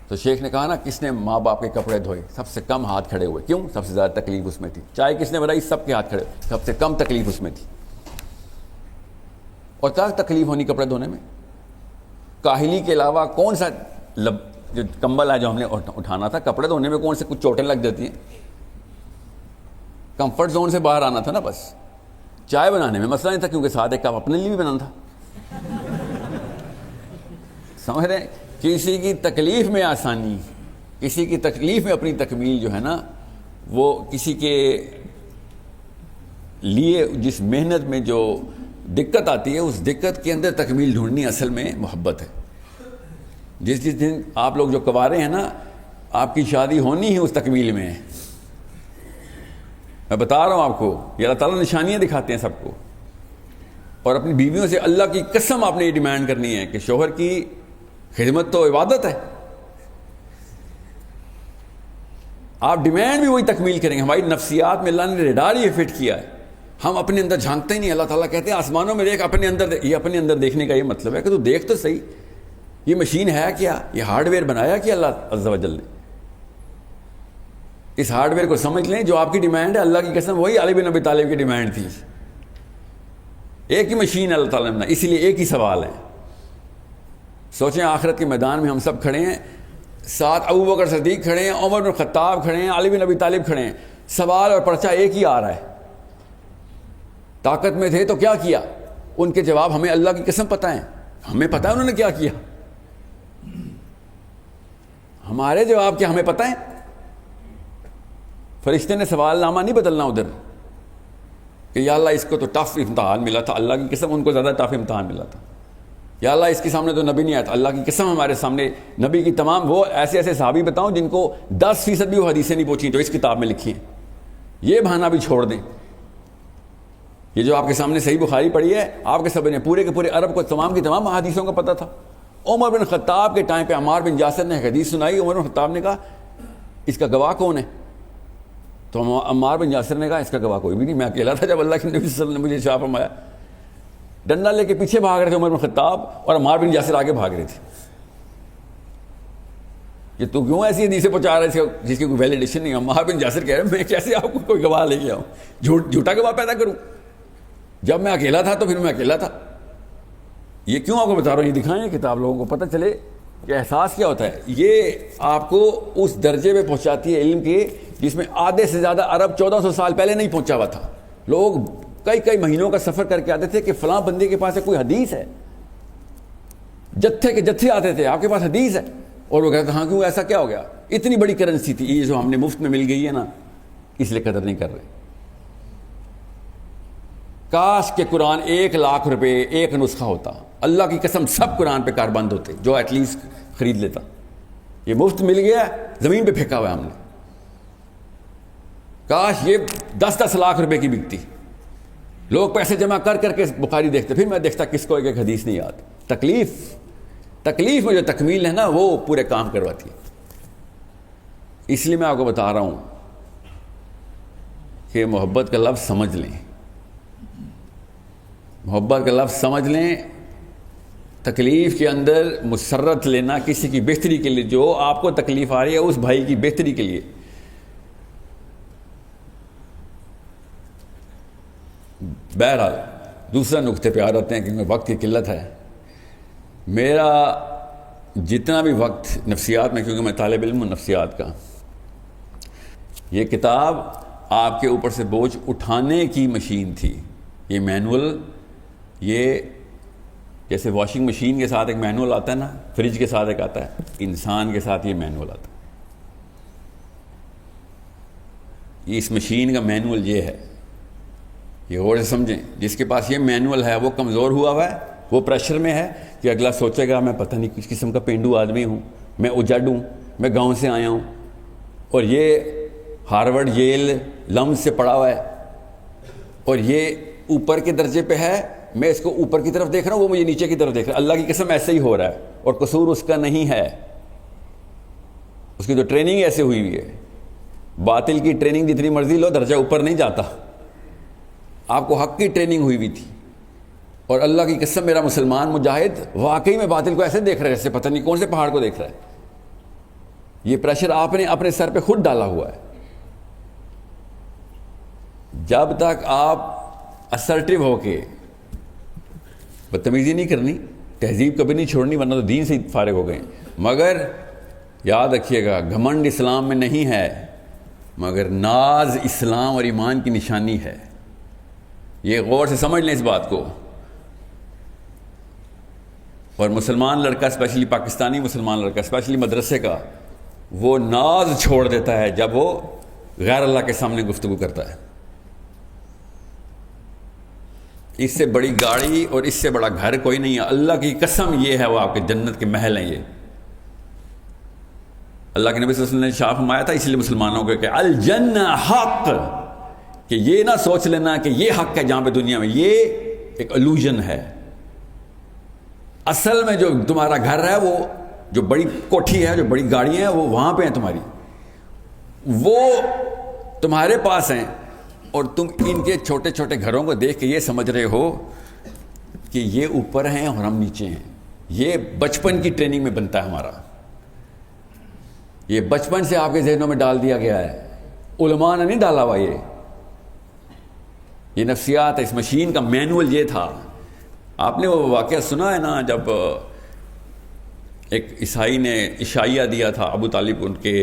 تو شیخ نے کہا نا کس نے ماں باپ کے کپڑے دھوئے، سب سے کم ہاتھ کھڑے ہوئے. کیوں؟ سب سے زیادہ تکلیف اس میں تھی. چائے کس نے بنائی، سب کے ہاتھ کھڑے ہوئے، سب سے کم تکلیف اس میں تھی. اور کیا تکلیف ہونی کپڑے دھونے میں؟ کاہلی کے علاوہ کون سا جو کمبل ہے جو ہم نے اٹھانا تھا، کپڑے دھونے میں کون سے کچھ چوٹیں لگ جاتی ہیں. کمفرٹ زون سے باہر آنا تھا نا بس. چائے بنانے میں مسئلہ نہیں تھا کیونکہ ساتھ ایک کپ اپنے لیے بھی بنانا تھا. سمجھ رہے ہیں؟ کسی کی تکلیف میں آسانی، کسی کی تکلیف میں اپنی تکمیل جو ہے نا، وہ کسی کے لیے جس محنت میں جو دقت آتی ہے، اس دقت کے اندر تکمیل ڈھونڈنی اصل میں محبت ہے. جس دن آپ لوگ جو کوارے ہیں نا، آپ کی شادی ہونی ہے اس تکمیل میں. میں بتا رہا ہوں آپ کو، یہ اللہ تعالیٰ نشانیاں دکھاتے ہیں سب کو. اور اپنی بیویوں سے اللہ کی قسم آپ نے یہ ڈیمانڈ کرنی ہے کہ شوہر کی خدمت تو عبادت ہے. آپ ڈیمانڈ بھی وہی تکمیل کریں گے. ہماری نفسیات میں اللہ نے ریڈار یہ فٹ کیا ہے، ہم اپنے اندر جھانکتے ہی نہیں. اللہ تعالیٰ کہتے ہیں آسمانوں میں دیکھ، اپنے اندر دیکھ. یہ اپنے اندر دیکھنے کا یہ مطلب ہے کہ تو دیکھ تو صحیح، یہ مشین ہے کیا، یہ ہارڈ ویئر بنایا کیا اللہ عز و جل نے. اس ہارڈ ویئر کو سمجھ لیں. جو آپ کی ڈیمانڈ ہے اللہ کی قسم وہی علی بن ابی طالب کی ڈیمانڈ تھی. ایک ہی مشین اللہ تعالیٰ نے، اسی لیے ایک ہی سوال ہے. سوچیں آخرت کے میدان میں ہم سب کھڑے ہیں، ساتھ ابو بکر صدیق کھڑے ہیں، عمر بن خطاب کھڑے ہیں، علی بن ابی طالب کھڑے ہیں. سوال اور پرچہ ایک ہی آ رہا ہے. طاقت میں تھے تو کیا کیا؟ ان کے جواب ہمیں اللہ کی قسم پتہ ہے. ہمیں پتہ ہے انہوں نے کیا کیا. ہمارے جواب کیا ہمیں پتہ ہے. فرشتے نے سوال نامہ نہیں بدلنا ادھر کہ یا اللہ اس کو تو ٹف امتحان ملا تھا. اللہ کی قسم ان کو زیادہ ٹف امتحان ملا تھا. یا اللہ اس کے سامنے تو نبی نہیں آیا تھا. اللہ کی قسم ہمارے سامنے نبی کی تمام وہ ایسے ایسے صحابی بتاؤں جن کو 10% بھی وہ حدیثیں نہیں پہنچی جو اس کتاب میں لکھی ہیں. یہ بہانہ بھی چھوڑ دیں. یہ جو آپ کے سامنے صحیح بخاری پڑھی ہے، آپ کے سب نے پورے کے پورے عرب کو تمام کی تمام حدیثوں کا پتہ تھا. عمر بن خطاب کے ٹائم پہ عمار بن یاسر نے حدیث سنائی. عمر بن خطاب نے کہا اس کا گواہ کون ہے؟ تو عمار بن یاسر نے کہا اس کا گواہ کوئی بھی نہیں، میں اکیلا تھا جب اللہ کے نبی صلی اللہ علیہ وسلم نے مجھے ارشاد فرمایا. ڈنڈا لے کے پیچھے بھاگ رہے تھے عمر بن خطاب اور عمار بن یاسر آگے بھاگ رہے تھے. یہ تو کیوں ایسی حدیثیں پہنچا رہے تھے جس کی کوئی ویلیڈیشن نہیں. عمار بن یاسر کہہ رہے میں کیسے آپ کو کوئی گواہ لے کے آؤں، جھوٹا گواہ پیدا کروں؟ جب میں اکیلا تھا تو پھر میں اکیلا تھا. یہ کیوں آپ کو بتا رہا ہوں، یہ دکھائیں کتاب لوگوں کو پتہ چلے کہ احساس کیا ہوتا ہے. یہ آپ کو اس درجے پہ پہنچاتی ہے علم کے جس میں آدھے سے زیادہ عرب 1400 سال پہلے نہیں پہنچا ہوا تھا. لوگ کئی مہینوں کا سفر کر کے آتے تھے کہ فلاں بندے کے پاس کوئی حدیث ہے. جتھے کے جتھے آتے تھے آپ کے پاس حدیث ہے، اور وہ کہتے تھے ہاں کیوں ایسا کیا ہو گیا. اتنی بڑی کرنسی تھی یہ جو ہم نے مفت میں مل گئی ہے نا، اس لیے قدر نہیں کر رہے. کاش کہ قرآن 1,00,000 روپے ایک نسخہ ہوتا. اللہ کی قسم سب قرآن پہ کاربند ہوتے جو ایٹ لیسٹ خرید لیتا. یہ مفت مل گیا، زمین پہ پھینکا ہوا ہے ہم نے. کاش یہ 10-10 لاکھ روپے کی بکتی. لوگ پیسے جمع کر کر کے بخاری دیکھتے. پھر میں دیکھتا کس کو ایک حدیث نہیں یاد. تکلیف میں جو تکمیل ہے نا وہ پورے کام کرواتی ہے. اس لیے میں آپ کو بتا رہا ہوں کہ محبت کا لفظ سمجھ لیں. محبت کا لفظ سمجھ لیں. تکلیف کے اندر مسرت لینا کسی کی بہتری کے لیے، جو آپ کو تکلیف آ رہی ہے اس بھائی کی بہتری کے لیے. بہرحال دوسرا نقطے پہ آ جاتے ہیں کیونکہ وقت کی قلت ہے. میرا جتنا بھی وقت نفسیات میں، کیونکہ میں طالب علم ہوں نفسیات کا، یہ کتاب آپ کے اوپر سے بوجھ اٹھانے کی مشین تھی. یہ مینول، یہ جیسے واشنگ مشین کے ساتھ ایک مینول آتا ہے نا، فریج کے ساتھ ایک آتا ہے، انسان کے ساتھ یہ مینول آتا ہے. اس مشین کا مینول یہ ہے. یہ غور سے سمجھیں. جس کے پاس یہ مینول ہے وہ کمزور ہوا ہے، وہ پریشر میں ہے کہ اگلا سوچے گا میں پتہ نہیں کس قسم کا پینڈو آدمی ہوں، میں اجڑ ہوں، میں گاؤں سے آیا ہوں، اور یہ ہارورڈ ییل لمز سے پڑھا ہوا ہے، اور یہ اوپر کے درجے پہ ہے، میں اس کو اوپر کی طرف دیکھ رہا ہوں، وہ مجھے نیچے کی طرف دیکھ رہا ہے. اللہ کی قسم ایسے ہی ہو رہا ہے، اور قصور اس کا نہیں ہے. اس کی تو ٹریننگ ایسے ہوئی ہوئی ہے. باطل کی ٹریننگ جتنی مرضی لو، درجہ اوپر نہیں جاتا. آپ کو حق کی ٹریننگ ہوئی ہوئی تھی. اور اللہ کی قسم میرا مسلمان مجاہد واقعی میں باطل کو ایسے دیکھ رہا ہے جیسے پتہ نہیں کون سے پہاڑ کو دیکھ رہا ہے. یہ پریشر آپ نے اپنے سر پہ خود ڈالا ہوا ہے. جب تک آپ اسرٹیو ہو کے، بدتمیزی نہیں کرنی، تہذیب کبھی نہیں چھوڑنی ورنہ تو دین سے فارغ ہو گئے. مگر یاد رکھیے گا گھمنڈ اسلام میں نہیں ہے، مگر ناز اسلام اور ایمان کی نشانی ہے. یہ غور سے سمجھ لیں اس بات کو. اور مسلمان لڑکا اسپیشلی پاکستانی مسلمان لڑکا اسپیشلی مدرسے کا وہ ناز چھوڑ دیتا ہے جب وہ غیر اللہ کے سامنے گفتگو کرتا ہے. اس سے بڑی گاڑی اور اس سے بڑا گھر کوئی نہیں ہے. اللہ کی قسم یہ ہے وہ آپ کے جنت کے محل ہیں. یہ اللہ کے نبی صلی اللہ علیہ وسلم نے شاہ فرمایا تھا اس لیے مسلمانوں کو کہ الجنہ حق، کہ یہ نہ سوچ لینا کہ یہ حق ہے جہاں پہ دنیا میں، یہ ایک الوژن ہے. اصل میں جو تمہارا گھر ہے، وہ جو بڑی کوٹھی ہے، جو بڑی گاڑیاں ہیں، وہ وہاں پہ ہیں تمہاری، وہ تمہارے پاس ہیں. اور تم ان کے چھوٹے چھوٹے گھروں کو دیکھ کے یہ سمجھ رہے ہو کہ یہ اوپر ہیں اور ہم نیچے ہیں. یہ بچپن کی ٹریننگ میں بنتا ہے ہمارا. یہ بچپن سے آپ کے ذہنوں میں ڈال دیا گیا ہے. علماء نے نہیں ڈالا ہوا. یہ نفسیات ہے. اس مشین کا مینول یہ تھا. آپ نے وہ واقعہ سنا ہے نا، جب ایک عیسائی نے عشائیہ دیا تھا ابو طالب ان کے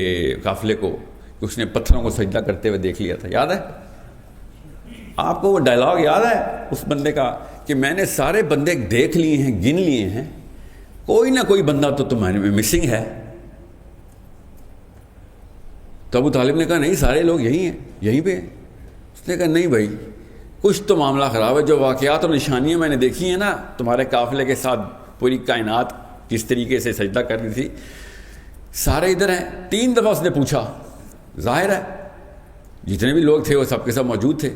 قافلے کو، کہ اس نے پتھروں کو سجدہ کرتے ہوئے دیکھ لیا تھا. یاد ہے آپ کو وہ ڈائلاگ؟ یاد ہے اس بندے کا کہ میں نے سارے بندے دیکھ لیے ہیں، گن لیے ہیں، کوئی نہ کوئی بندہ تو تمہارے میں مسنگ ہے. تو ابو طالب نے کہا نہیں، سارے لوگ یہی ہیں، یہیں پہ. اس نے کہا نہیں بھائی، کچھ تو معاملہ خراب ہے. جو واقعات اور نشانیاں میں نے دیکھی ہیں نا تمہارے قافلے کے ساتھ، پوری کائنات کس طریقے سے سجدہ کر رہی تھی، سارے ادھر ہیں. 3 دفعہ اس نے پوچھا. ظاہر ہے جتنے بھی لوگ تھے وہ سب کے سب موجود تھے.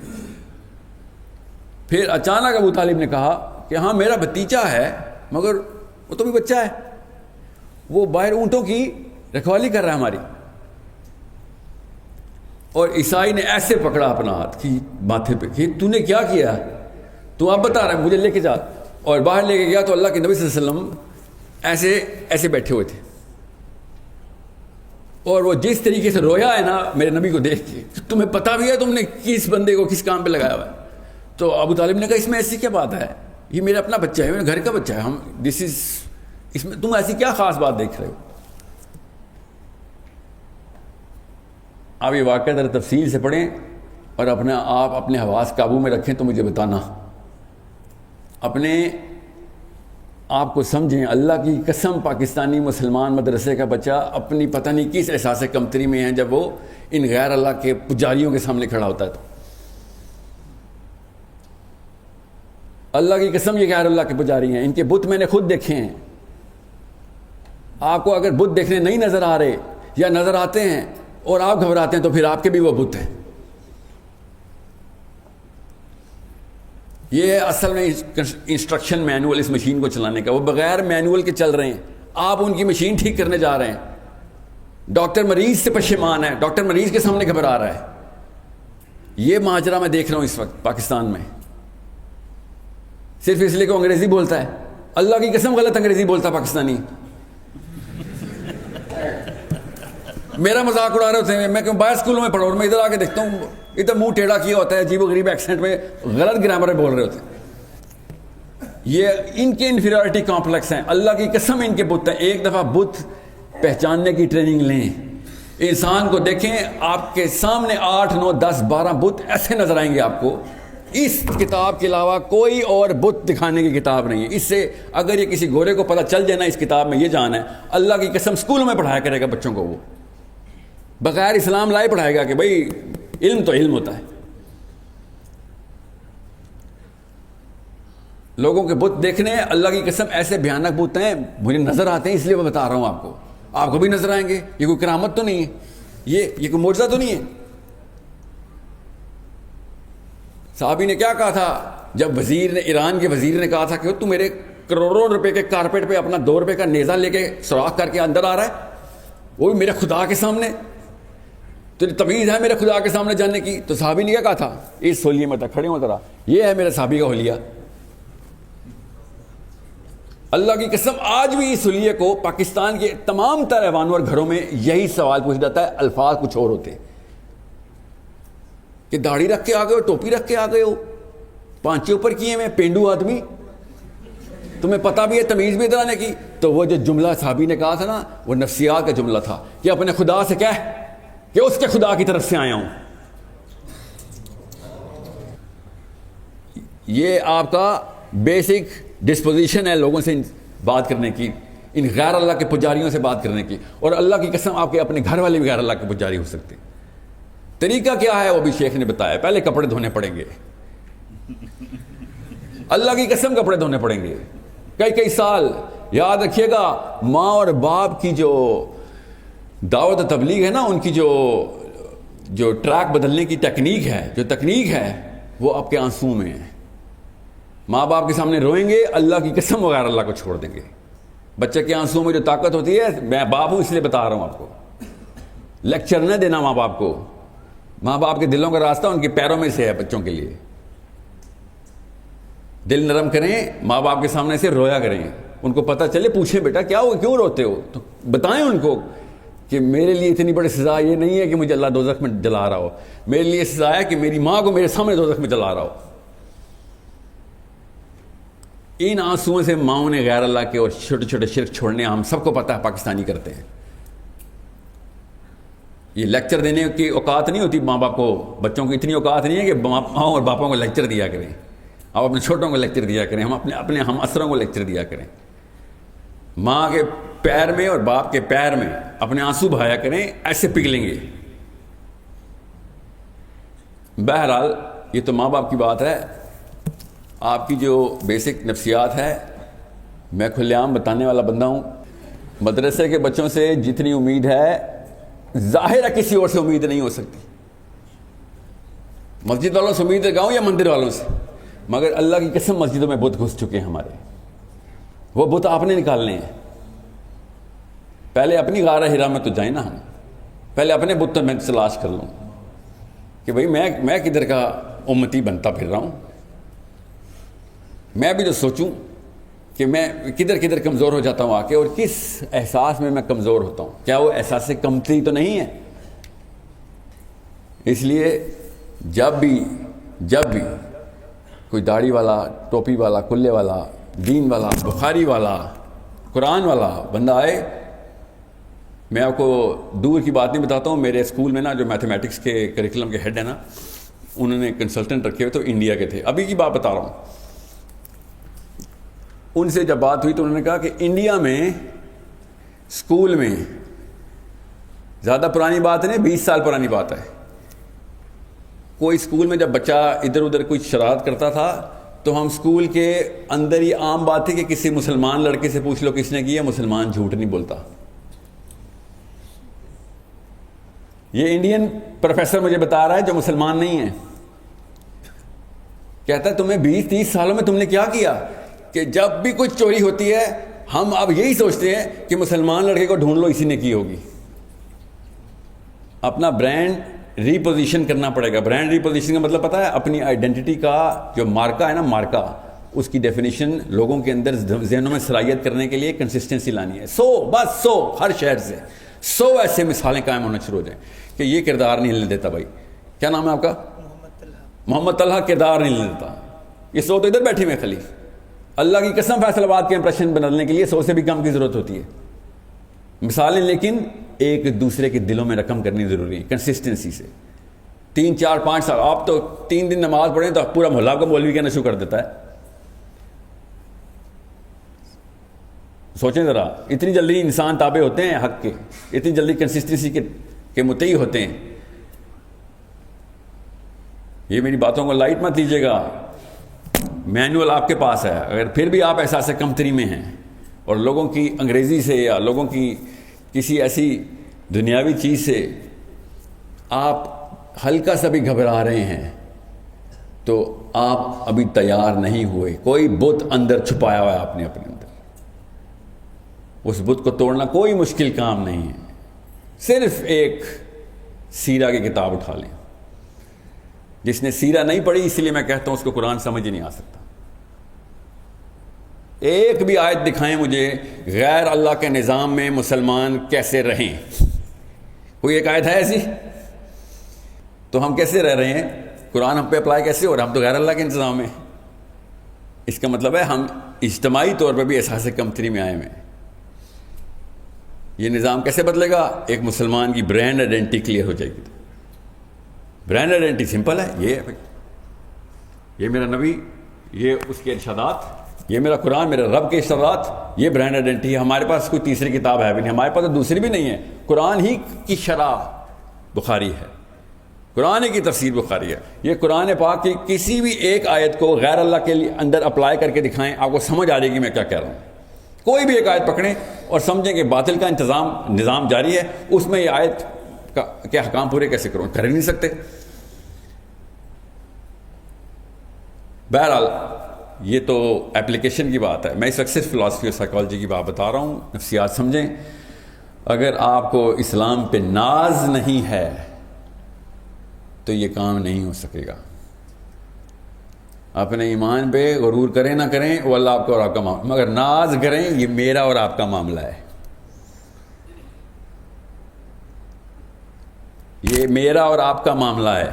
پھر اچانک ابو طالب نے کہا کہ ہاں میرا بھتیجا ہے، مگر وہ تو بھی بچہ ہے، وہ باہر اونٹوں کی رکھوالی کر رہا ہے ہماری. اور عیسائی نے ایسے پکڑا اپنا ہاتھ کی ماتھے پہ کہ تو نے کیا کیا، تو اب بتا رہا ہے، مجھے لے کے جا. اور باہر لے کے گیا تو اللہ کے نبی صلی اللہ علیہ وسلم ایسے بیٹھے ہوئے تھے. اور وہ جس طریقے سے رویا ہے نا میرے نبی کو دیکھ کے، تمہیں پتہ بھی ہے تم نے کس بندے کو کس کام پہ لگایا ہوا ہے. تو ابو طالب نے کہا اس میں ایسی کیا بات ہے، یہ میرا اپنا بچہ ہے، میرے گھر کا بچہ ہے، اس میں تم ایسی کیا خاص بات دیکھ رہے ہو. آپ یہ واقعہ ذرا تفصیل سے پڑھیں اور آپ اپنے حواس قابو میں رکھیں تو مجھے بتانا. اپنے آپ کو سمجھیں. اللہ کی قسم پاکستانی مسلمان مدرسے کا بچہ اپنی پتہ نہیں کس احساس کمتری میں ہے جب وہ ان غیر اللہ کے پجاریوں کے سامنے کھڑا ہوتا ہے. تو اللہ کی قسم یہ غیر اللہ کے پجاری ہیں. ان کے بت میں نے خود دیکھے ہیں. آپ کو اگر بت دیکھنے نہیں نظر آ رہے یا نظر آتے ہیں اور آپ گھبراتے ہیں تو پھر آپ کے بھی وہ بت ہیں. یہ اصل میں انسٹرکشن مینول اس مشین کو چلانے کا. وہ بغیر مینول کے چل رہے ہیں. آپ ان کی مشین ٹھیک کرنے جا رہے ہیں. ڈاکٹر مریض سے پشیمان ہے، ڈاکٹر مریض کے سامنے گھبرا رہا ہے. یہ ماجرا میں دیکھ رہا ہوں اس وقت پاکستان میں، صرف اس لیے کہ وہ انگریزی بولتا ہے. اللہ کی قسم غلط انگریزی بولتا پاکستانی. میرا مذاق اڑا رہے ہوتے ہیں. میں باہر اسکولوں میں پڑھا اور میں ادھر آ کے دیکھتا ہوں ادھر منہ ٹیڑھا کیا ہوتا ہے، عجیب و غریب ایکسینٹ میں غلط گرامر بول رہے ہوتے ہیں. یہ ان کے انفیریورٹی کمپلیکس ہیں. اللہ کی قسم ان کے بت ہیں. ایک دفعہ بت پہچاننے کی ٹریننگ لیں. انسان کو دیکھیں، آپ کے سامنے 8 9 10 12 بت ایسے نظر آئیں گے آپ کو. اس کتاب کے علاوہ کوئی اور بت دکھانے کی کتاب نہیں ہے. اس سے اگر یہ کسی گورے کو پتہ چل جائے نا اس کتاب میں یہ جان ہے، اللہ کی قسم اسکولوں میں پڑھایا کرے گا بچوں کو. وہ بغیر اسلام لائے پڑھائے گا کہ بھائی علم تو علم ہوتا ہے. لوگوں کے بت دیکھنے اللہ کی قسم ایسے بھیانک بت ہیں، مجھے نظر آتے ہیں اس لیے میں بتا رہا ہوں آپ کو. آپ کو بھی نظر آئیں گے. یہ کوئی کرامت تو نہیں ہے، یہ کوئی معجزہ تو نہیں ہے. صحابی نے کیا کہا تھا جب وزیر نے، ایران کے وزیر نے کہا تھا کہ تو میرے کروڑوں روپے کے کارپیٹ پہ اپنا 2 روپے کا نیزہ لے کے سوراخ کر کے اندر آ رہا ہے، وہ بھی میرے خدا کے سامنے، تو تمیز ہے میرے خدا کے سامنے جانے کی. تو صحابی نے کیا کہا تھا، اس ہولیے میں تک کھڑے ہوں ذرا، یہ ہے میرے صحابی کا ہولیہ. اللہ کی قسم آج بھی اس ہولیے کو پاکستان کے تمام تر ایوانوں اور گھروں میں یہی سوال پوچھا جاتا ہے. الفاظ کچھ اور ہوتے کہ داڑھی رکھ کے آ گئے ہو، ٹوپی رکھ کے آ گئے ہو، پانچے اوپر کیے میں، پینڈو آدمی، تمہیں پتہ بھی ہے تمیز بھی ادھر آنے کی. تو وہ جو جملہ صحابی نے کہا تھا نا وہ نفسیات کا جملہ تھا کہ اپنے خدا سے کہہ کہ اس کے خدا کی طرف سے آیا ہوں. یہ آپ کا بیسک ڈسپوزیشن ہے لوگوں سے بات کرنے کی، ان غیر اللہ کے پجاریوں سے بات کرنے کی. اور اللہ کی قسم آپ کے اپنے گھر والے بھی غیر اللہ کے پجاری ہو سکتے. طریقہ کیا ہے وہ بھی شیخ نے بتایا. پہلے کپڑے دھونے پڑیں گے، اللہ کی قسم کپڑے دھونے پڑیں گے کئی سال. یاد رکھیے گا، ماں اور باپ کی جو دعوت و تبلیغ ہے نا، ان کی جو ٹریک بدلنے کی ٹیکنیک ہے، جو تکنیک ہے، وہ آپ کے آنسو میں ہے. ماں باپ کے سامنے روئیں گے، اللہ کی قسم وغیرہ اللہ کو چھوڑ دیں گے. بچے کے آنسو میں جو طاقت ہوتی ہے، میں باپ ہوں اس لیے بتا رہا ہوں آپ کو، لیکچر نہ دینا ماں باپ کو. ماں باپ کے دلوں کا راستہ ان کے پیروں میں سے ہے. بچوں کے لیے دل نرم کریں، ماں باپ کے سامنے سے رویا کریں، ان کو پتہ چلے، پوچھیں بیٹا کیا ہو، کیوں روتے ہو، تو بتائیں ان کو کہ میرے لیے اتنی بڑی سزا یہ نہیں ہے کہ مجھے اللہ دوزخ میں جلا رہا ہو، میرے لیے سزا ہے کہ میری ماں کو میرے سامنے دوزخ میں جلا رہا ہو. ان آنسوؤں سے ماؤں نے غیر اللہ کے اور چھوٹے چھوٹے شرک چھوڑنے ہم سب کو پتہ ہے پاکستانی کرتے ہیں. یہ لیکچر دینے کی اوقات نہیں ہوتی ماں باپ کو، بچوں کی اتنی اوقات نہیں ہے کہ ماں اور باپوں کو لیکچر دیا کریں. آپ اپنے چھوٹوں کو لیکچر دیا کریں، ہم اپنے ہم اثروں کو لیکچر دیا کریں. ماں کے پیر میں اور باپ کے پیر میں اپنے آنسو بہایا کریں، ایسے پگھلیں گے. بہرحال یہ تو ماں باپ کی بات ہے. آپ کی جو بیسک نفسیات ہے میں کھلے عام بتانے والا بندہ ہوں. مدرسے کے بچوں سے جتنی امید ہے ظاہر ہے کسی اور سے امید نہیں ہو سکتی. مسجد والوں سے امید لگاؤں یا مندر والوں سے، مگر اللہ کی قسم مسجدوں میں بت گھس چکے ہیں ہمارے. وہ بت آپ نے نکالنے ہیں. پہلے اپنی غار ہرا میں تو جائیں نا، ہم پہلے اپنے بت میں تلاش کر لوں کہ بھئی میں کدھر کا امتی بنتا پھر رہا ہوں. میں بھی تو سوچوں کہ میں کدھر کمزور ہو جاتا ہوں آ کے، اور کس احساس میں کمزور ہوتا ہوں. کیا وہ احساس کمتری تو نہیں ہے؟ اس لیے جب بھی کوئی داڑھی والا، ٹوپی والا، کلے والا، دین والا، بخاری والا، قرآن والا بندہ آئے، میں آپ کو دور کی بات نہیں بتاتا ہوں. میرے اسکول میں نا جو میتھمیٹکس کے کریکولم کے ہیڈ ہیں نا، انہوں نے کنسلٹنٹ رکھے ہوئے تو انڈیا کے تھے. ابھی کی بات بتا رہا ہوں. ان سے جب بات ہوئی تو انہوں نے کہا کہ انڈیا میں اسکول میں، زیادہ پرانی بات نہیں، 20 سال پرانی بات ہے، کوئی اسکول میں جب بچہ ادھر ادھر کوئی شرارت کرتا تھا تو ہم اسکول کے اندر ہی عام بات تھی کہ کسی مسلمان لڑکے سے پوچھ لو کس نے کی ہے، مسلمان جھوٹ نہیں بولتا. یہ انڈین پروفیسر مجھے بتا رہا ہے جو مسلمان نہیں ہے. کہتا ہے تمہیں 20-30 سالوں میں تم نے کیا کیا کہ جب بھی کوئی چوری ہوتی ہے ہم اب یہی سوچتے ہیں کہ مسلمان لڑکے کو ڈھونڈ لو، اسی نے کی ہوگی. اپنا برانڈ ریپوزیشن کرنا پڑے گا. برانڈ ریپوزیشن کا مطلب پتہ ہے؟ اپنی آئیڈینٹی کا جو مارکا ہے نا، مارکا، اس کی ڈیفینیشن لوگوں کے اندر ذہنوں میں صلاحیت کرنے کے لیے کنسسٹنسی لانی ہے. بس ہر شہر سے 100 ایسے مثالیں قائم ہونا شروع ہو جائیں کہ یہ کردار نہیں ہلنے دیتا. بھائی کیا نام ہے آپ کا؟ محمد طلحہ کردار نہیں ہلنے دیتا. یہ 100 تو ادھر بیٹھے ہوئے خالی. اللہ کی قسم فیصل آباد کے امپریشن بدلنے کے لیے 100 سے بھی کم کی ضرورت ہوتی ہے. مثالیں لیکن ایک دوسرے کے دلوں میں رقم کرنی ضروری ہے کنسسٹنسی سے. 3 4 5 سال آپ تو 3 دن نماز پڑھیں تو پورا محلہ کو مولوی کہنا شروع کر دیتا ہے. سوچیں ذرا، اتنی جلدی انسان تابع ہوتے ہیں حق کے، اتنی جلدی کنسسٹنسی کے متعی ہوتے ہیں. یہ میری باتوں کو لائٹ مت لیجیے گا، مینول آپ کے پاس ہے. اگر پھر بھی آپ احساس کمتری میں ہیں اور لوگوں کی انگریزی سے یا لوگوں کی کسی ایسی دنیاوی چیز سے آپ ہلکا سا بھی گھبرا رہے ہیں تو آپ ابھی تیار نہیں ہوئے. کوئی بت اندر چھپایا ہوا ہے آپ نے اپنے اندر. اس بت کو توڑنا کوئی مشکل کام نہیں ہے. صرف ایک سیرہ کی کتاب اٹھا لیں. جس نے سیرہ نہیں پڑھی، اس لیے میں کہتا ہوں اس کو قرآن سمجھ ہی نہیں آ سکتا. ایک بھی آیت دکھائیں مجھے غیر اللہ کے نظام میں مسلمان کیسے رہیں. کوئی ایک آیت ہے ایسی؟ تو ہم کیسے رہ رہے ہیں؟ قرآن ہم پہ اپلائی کیسے ہو رہا ہے؟ ہم تو غیر اللہ کے انتظام میں. اس کا مطلب ہے ہم اجتماعی طور پہ بھی احساس کمتری میں آئے ہوئے ہیں. یہ نظام کیسے بدلے گا؟ ایک مسلمان کی برانڈ آئیڈینٹی کلیئر ہو جائے گی. برانڈ آئیڈینٹی سمپل ہے، یہ ہے بھائی، یہ میرا نبی، یہ اس کے ارشادات، یہ میرا قرآن، میرے رب کے اشارات، یہ برانڈ آئیڈینٹی ہے. ہمارے پاس کوئی تیسری کتاب ہے بھی نہیں، ہمارے پاس تو دوسری بھی نہیں ہے. قرآن ہی کی شرح بخاری ہے، قرآن کی تفسیر بخاری ہے. یہ قرآن پاک کی کسی بھی ایک آیت کو غیر اللہ کے اندر اپلائی کر کے دکھائیں، آپ کو سمجھ آ جائے گی میں کیا کہہ رہا ہوں. کوئی بھی ایک آیت پکڑیں اور سمجھیں کہ باطل کا نظام جاری ہے، اس میں یہ آیت کے حکام پورے کیسے کروں؟ کر ہی نہیں سکتے. بہرحال یہ تو اپلیکیشن کی بات ہے. میں اس وقت صرف فلاسفی اور سائیکالوجی کی بات بتا رہا ہوں، نفسیات سمجھیں. اگر آپ کو اسلام پہ ناز نہیں ہے تو یہ کام نہیں ہو سکے گا. اپنے ایمان پہ غرور کریں نہ کریں وہ اللہ آپ کا اور آپ کا معاملہ، مگر ناز کریں یہ میرا اور آپ کا معاملہ ہے. یہ میرا اور آپ کا معاملہ ہے.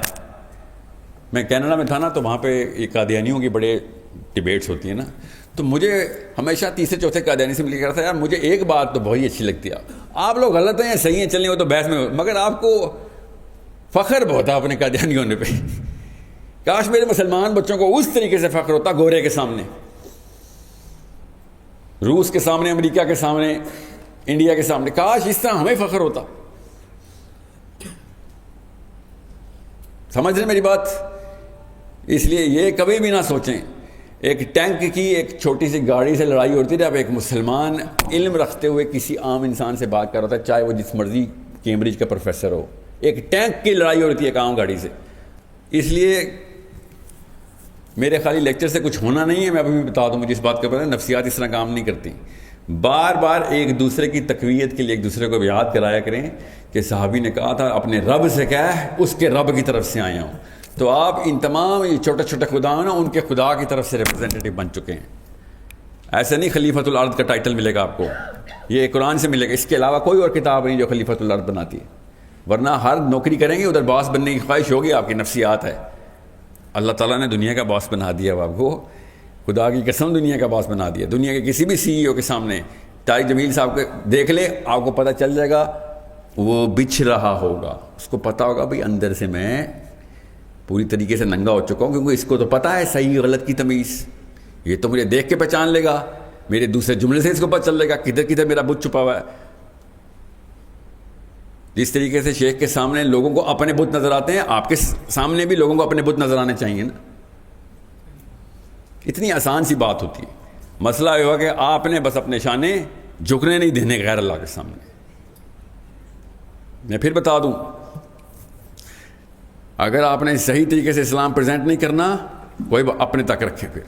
میں کینیڈا میں تھا نا، تو وہاں پہ یہ قادیانیوں کی بڑے ڈیبیٹس ہوتی ہیں نا، تو مجھے ہمیشہ تیسرے چوتھے قادیانی سے مل کے رہا تھا، یار مجھے ایک بات تو بہت ہی اچھی لگتی ہے، آپ لوگ غلط ہیں صحیح ہیں چلیں وہ تو بحث میں، مگر آپ کو فخر بہت ہے اپنے قادیانی ہونے پہ. کاش میرے مسلمان بچوں کو اس طریقے سے فخر ہوتا، گورے کے سامنے، روس کے سامنے، امریکہ کے سامنے، انڈیا کے سامنے، کاش اس طرح ہمیں فخر ہوتا. سمجھ رہے میری بات؟ اس لیے یہ کبھی بھی نہ سوچیں ایک ٹینک کی ایک چھوٹی سی گاڑی سے لڑائی ہوتی ہے. اب ایک مسلمان علم رکھتے ہوئے کسی عام انسان سے بات کر رہا ہے، چاہے وہ جس مرضی کیمبرج کا پروفیسر ہو، ایک ٹینک کی لڑائی ہوتی ہے ایک عام گاڑی سے. اس لیے میرے خالی لیکچر سے کچھ ہونا نہیں ہے. میں ابھی بھی بتا دوں، مجھے اس بات کا پتہ ہے نفسیات اس طرح کام نہیں کرتی. بار بار ایک دوسرے کی تقویت کے لیے ایک دوسرے کو یاد کرایا کریں کہ صحابی نے کہا تھا اپنے رب سے کہہ اس کے رب کی طرف سے آیا ہوں. تو آپ ان تمام یہ چھوٹے چھوٹے خدا ہیں نا، ان کے خدا کی طرف سے ریپرزینٹیٹو بن چکے ہیں. ایسے نہیں خلیفۃ الارض کا ٹائٹل ملے گا آپ کو، یہ قرآن سے ملے گا. اس کے علاوہ کوئی اور کتاب نہیں جو خلیفۃ الارض بناتی ہے. ورنہ ہر نوکری کریں گے ادھر باس بننے کی خواہش ہوگی، آپ کی نفسیات ہے. اللہ تعالیٰ نے دنیا کا باس بنا دیا آپ کو، خدا کی قسم دنیا کا باس بنا دیا. دنیا کے کسی بھی سی ای او کے سامنے طارق جمیل صاحب کو دیکھ لے، آپ کو پتہ چل جائے گا وہ بچھ رہا ہوگا. اس کو پتہ ہوگا بھئی اندر سے میں پوری طریقے سے ننگا ہو چکا ہوں، کیونکہ اس کو تو پتہ ہے صحیح غلط کی تمیز. یہ تو مجھے دیکھ کے پہچان لے گا، میرے دوسرے جملے سے اس کو پتہ چل لے گا کدھر کدھر میرا بت چھپا ہوا ہے. جس طریقے سے شیخ کے سامنے لوگوں کو اپنے بت نظر آتے ہیں، آپ کے سامنے بھی لوگوں کو اپنے بت نظر آنے چاہیے نا. اتنی آسان سی بات ہوتی ہے. مسئلہ یہ ہوا کہ آپ نے بس اپنے شانے جھکنے نہیں دینے غیر اللہ کے سامنے. میں پھر بتا دوں، اگر آپ نے صحیح طریقے سے اسلام پریزنٹ نہیں کرنا، کوئی اپنے تک رکھے، پھر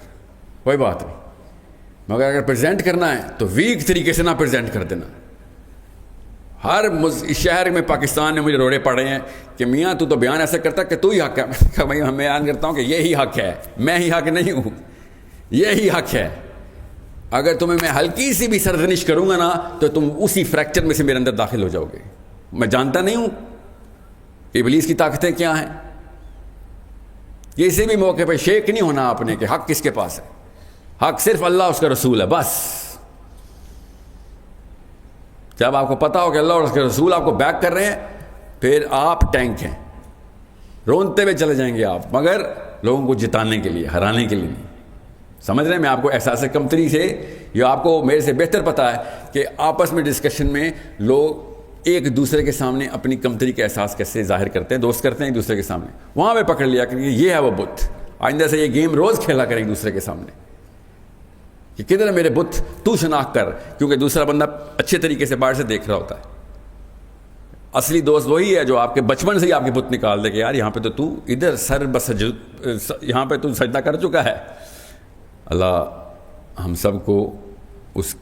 کوئی بات نہیں. مگر اگر پریزنٹ کرنا ہے تو ویک طریقے سے نہ پریزنٹ کر دینا. ہر شہر میں پاکستان نے مجھے روڑے پڑے ہیں کہ میاں تو بیان ایسا کرتا کہ تو ہی حق ہے. میں بیان کرتا ہوں کہ یہی حق ہے، میں ہی حق نہیں ہوں، یہی حق ہے. اگر تمہیں میں ہلکی سی بھی سرزنش کروں گا نا تو تم اسی فریکچر میں سے میرے اندر داخل ہو جاؤ گے. میں جانتا نہیں ہوں ابلیس کی طاقتیں کیا ہیں. کسی بھی موقع پہ شیک نہیں ہونا آپ نے کہ حق کس کے پاس ہے. حق صرف اللہ اس کا رسول ہے بس. جب آپ کو پتا ہو کہ اللہ اور اس کے رسول آپ کو بیک کر رہے ہیں، پھر آپ ٹینک ہیں، رونتے ہوئے چلے جائیں گے آپ، مگر لوگوں کو جتانے کے لیے، ہرانے کے لیے نہیں. سمجھ رہے ہیں؟ میں آپ کو احساس کمتری سے، یہ آپ کو میرے سے بہتر پتا ہے کہ آپس میں ڈسکشن میں لوگ ایک دوسرے کے سامنے اپنی کمتری کا احساس کیسے ظاہر کرتے ہیں، دوست کرتے ہیں ایک دوسرے کے سامنے. وہاں پہ پکڑ لیا کہ یہ ہے وہ بت. آئندہ سے یہ گیم روز کھیلا کریں ایک دوسرے کے سامنے کہ کدھر ہے میرے بت، تو شناخت کر. کیونکہ دوسرا بندہ اچھے طریقے سے باہر سے دیکھ رہا ہوتا ہے. اصلی دوست وہی ہے جو آپ کے بچپن سے ہی آپ کے بت نکال دے کہ یار یہاں پہ تو ادھر یہاں پہ تو سجدہ کر چکا ہے. اللہ ہم سب کو اس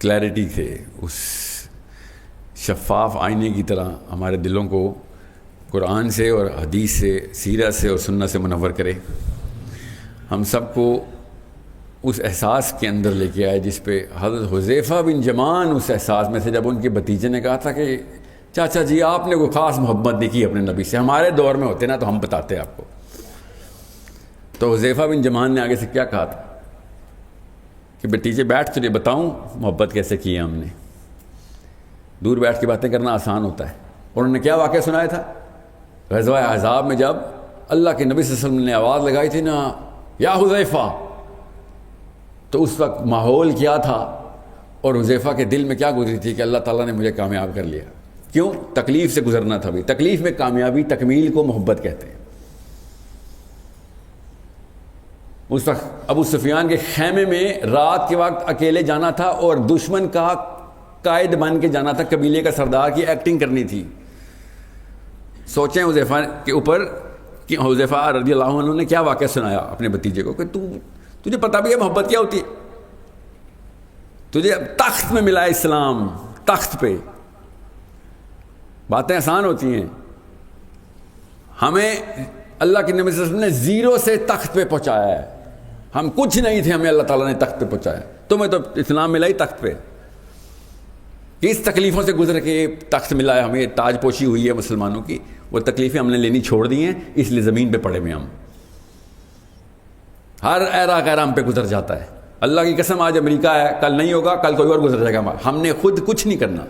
کلیئرٹی سے، اس شفاف آئینے کی طرح ہمارے دلوں کو قرآن سے اور حدیث سے، سیرت سے اور سنت سے منور کرے. ہم سب کو اس احساس کے اندر لے کے آئے جس پہ حضرت حذیفہ بن جمان اس احساس میں سے، جب ان کے بھتیجے نے کہا تھا کہ چاچا جی آپ نے کوئی خاص محبت نہیں کی اپنے نبی سے، ہمارے دور میں ہوتے نا تو ہم بتاتے آپ کو. تو حذیفہ بن جمان نے آگے سے کیا کہا تھا کہ بھتیجے بیٹھ چلے بتاؤں محبت کیسے کی ہے ہم نے. دور بیٹھ کے باتیں کرنا آسان ہوتا ہے. اور انہوں نے کیا واقعہ سنایا تھا؟ غزوہ احزاب میں جب اللہ کے نبی صلی اللہ علیہ وسلم نے آواز لگائی تھی نا، یا حذیفہ، تو اس وقت ماحول کیا تھا اور حذیفہ کے دل میں کیا گزری تھی کہ اللہ تعالیٰ نے مجھے کامیاب کر لیا. کیوں؟ تکلیف سے گزرنا تھا بھی. تکلیف میں کامیابی، تکمیل کو محبت کہتے ہیں. اس وقت ابو سفیان کے خیمے میں رات کے وقت اکیلے جانا تھا اور دشمن کا قائد بن کے جانا تھا، قبیلے کا سردار کی ایکٹنگ کرنی تھی. سوچیں حذیفہ کے اوپر کہ حذیفہ رضی اللہ عنہ نے کیا واقعہ سنایا اپنے بھتیجے کو کہ تجھے پتہ بھی ہے محبت کیا ہوتی ہے. تجھے تخت میں ملا ہے اسلام، تخت پہ. باتیں آسان ہوتی ہیں. ہمیں اللہ کے نبی صلی اللہ علیہ وسلم نے زیرو سے تخت پہ پہنچایا ہے. ہم کچھ نہیں تھے، ہمیں اللہ تعالیٰ نے تخت پہ پہنچایا. تمہیں تو اسلام ملا ہی تخت پہ. کس تکلیفوں سے گزر کے تخت ملا ہے ہمیں، تاج پوشی ہوئی ہے مسلمانوں کی. وہ تکلیفیں ہم نے لینی چھوڑ دی ہیں، اس لیے زمین پہ پڑے ہوئے ہم. ہر ایرا غیرہ ہم پہ گزر جاتا ہے. اللہ کی قسم آج امریکہ ہے، کل نہیں ہوگا، کل کوئی اور گزر جائے گا. ہم نے خود کچھ نہیں کرنا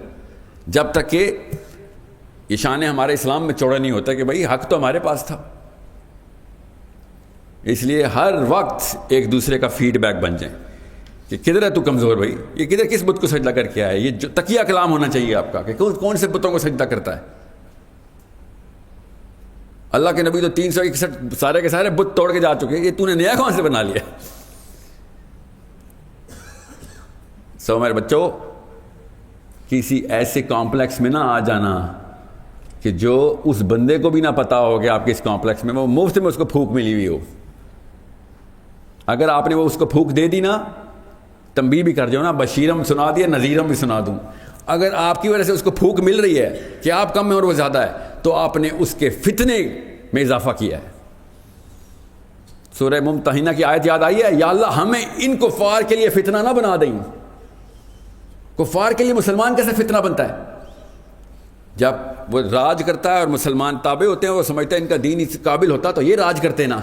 جب تک کہ یہ شان ہمارے اسلام میں چوڑا نہیں ہوتا کہ بھائی حق تو ہمارے پاس تھا. اس لیے ہر وقت ایک دوسرے کا فیڈ بیک بن جائیں کہ کدھر ہے تو کمزور بھائی، یہ کدھر کس بت کو سجدہ کر کے آیا ہے. یہ جو تقیہ کلام ہونا چاہیے آپ کا کہ کون سے بتوں کو سجدہ کرتا ہے. اللہ کے نبی تو 361 سارے کے سارے بت توڑ کے جا چکے، یہ تو نے نیا کون سے بنا لیا. سو میرے بچوں، کسی ایسے کمپلیکس میں نہ آ جانا کہ جو اس بندے کو بھی نہ پتا ہو کہ آپ کے اس کمپلیکس میں وہ مفت میں اس کو پھونک ملی ہوئی ہو. اگر آپ نے وہ اس کو پھونک دے دی نا، تنبیہ بھی کر جاؤ نا، بشیرم سنا دیا، نذیرم بھی سنا دوں. اگر آپ کی وجہ سے اس کو پھونک مل رہی ہے کہ آپ کم ہیں اور وہ زیادہ ہے، تو آپ نے اس کے فتنے میں اضافہ کیا ہے. سورہ ممتحنہ کی آیت یاد آئی ہے، یا اللہ ہمیں ان کفار کے لیے فتنہ نہ بنا دیں. کفار کے لیے مسلمان کیسے فتنہ بنتا ہے؟ جب وہ راج کرتا ہے اور مسلمان تابع ہوتے ہیں، وہ سمجھتے ہیں ان کا دین اس قابل ہوتا تو یہ راج کرتے نا.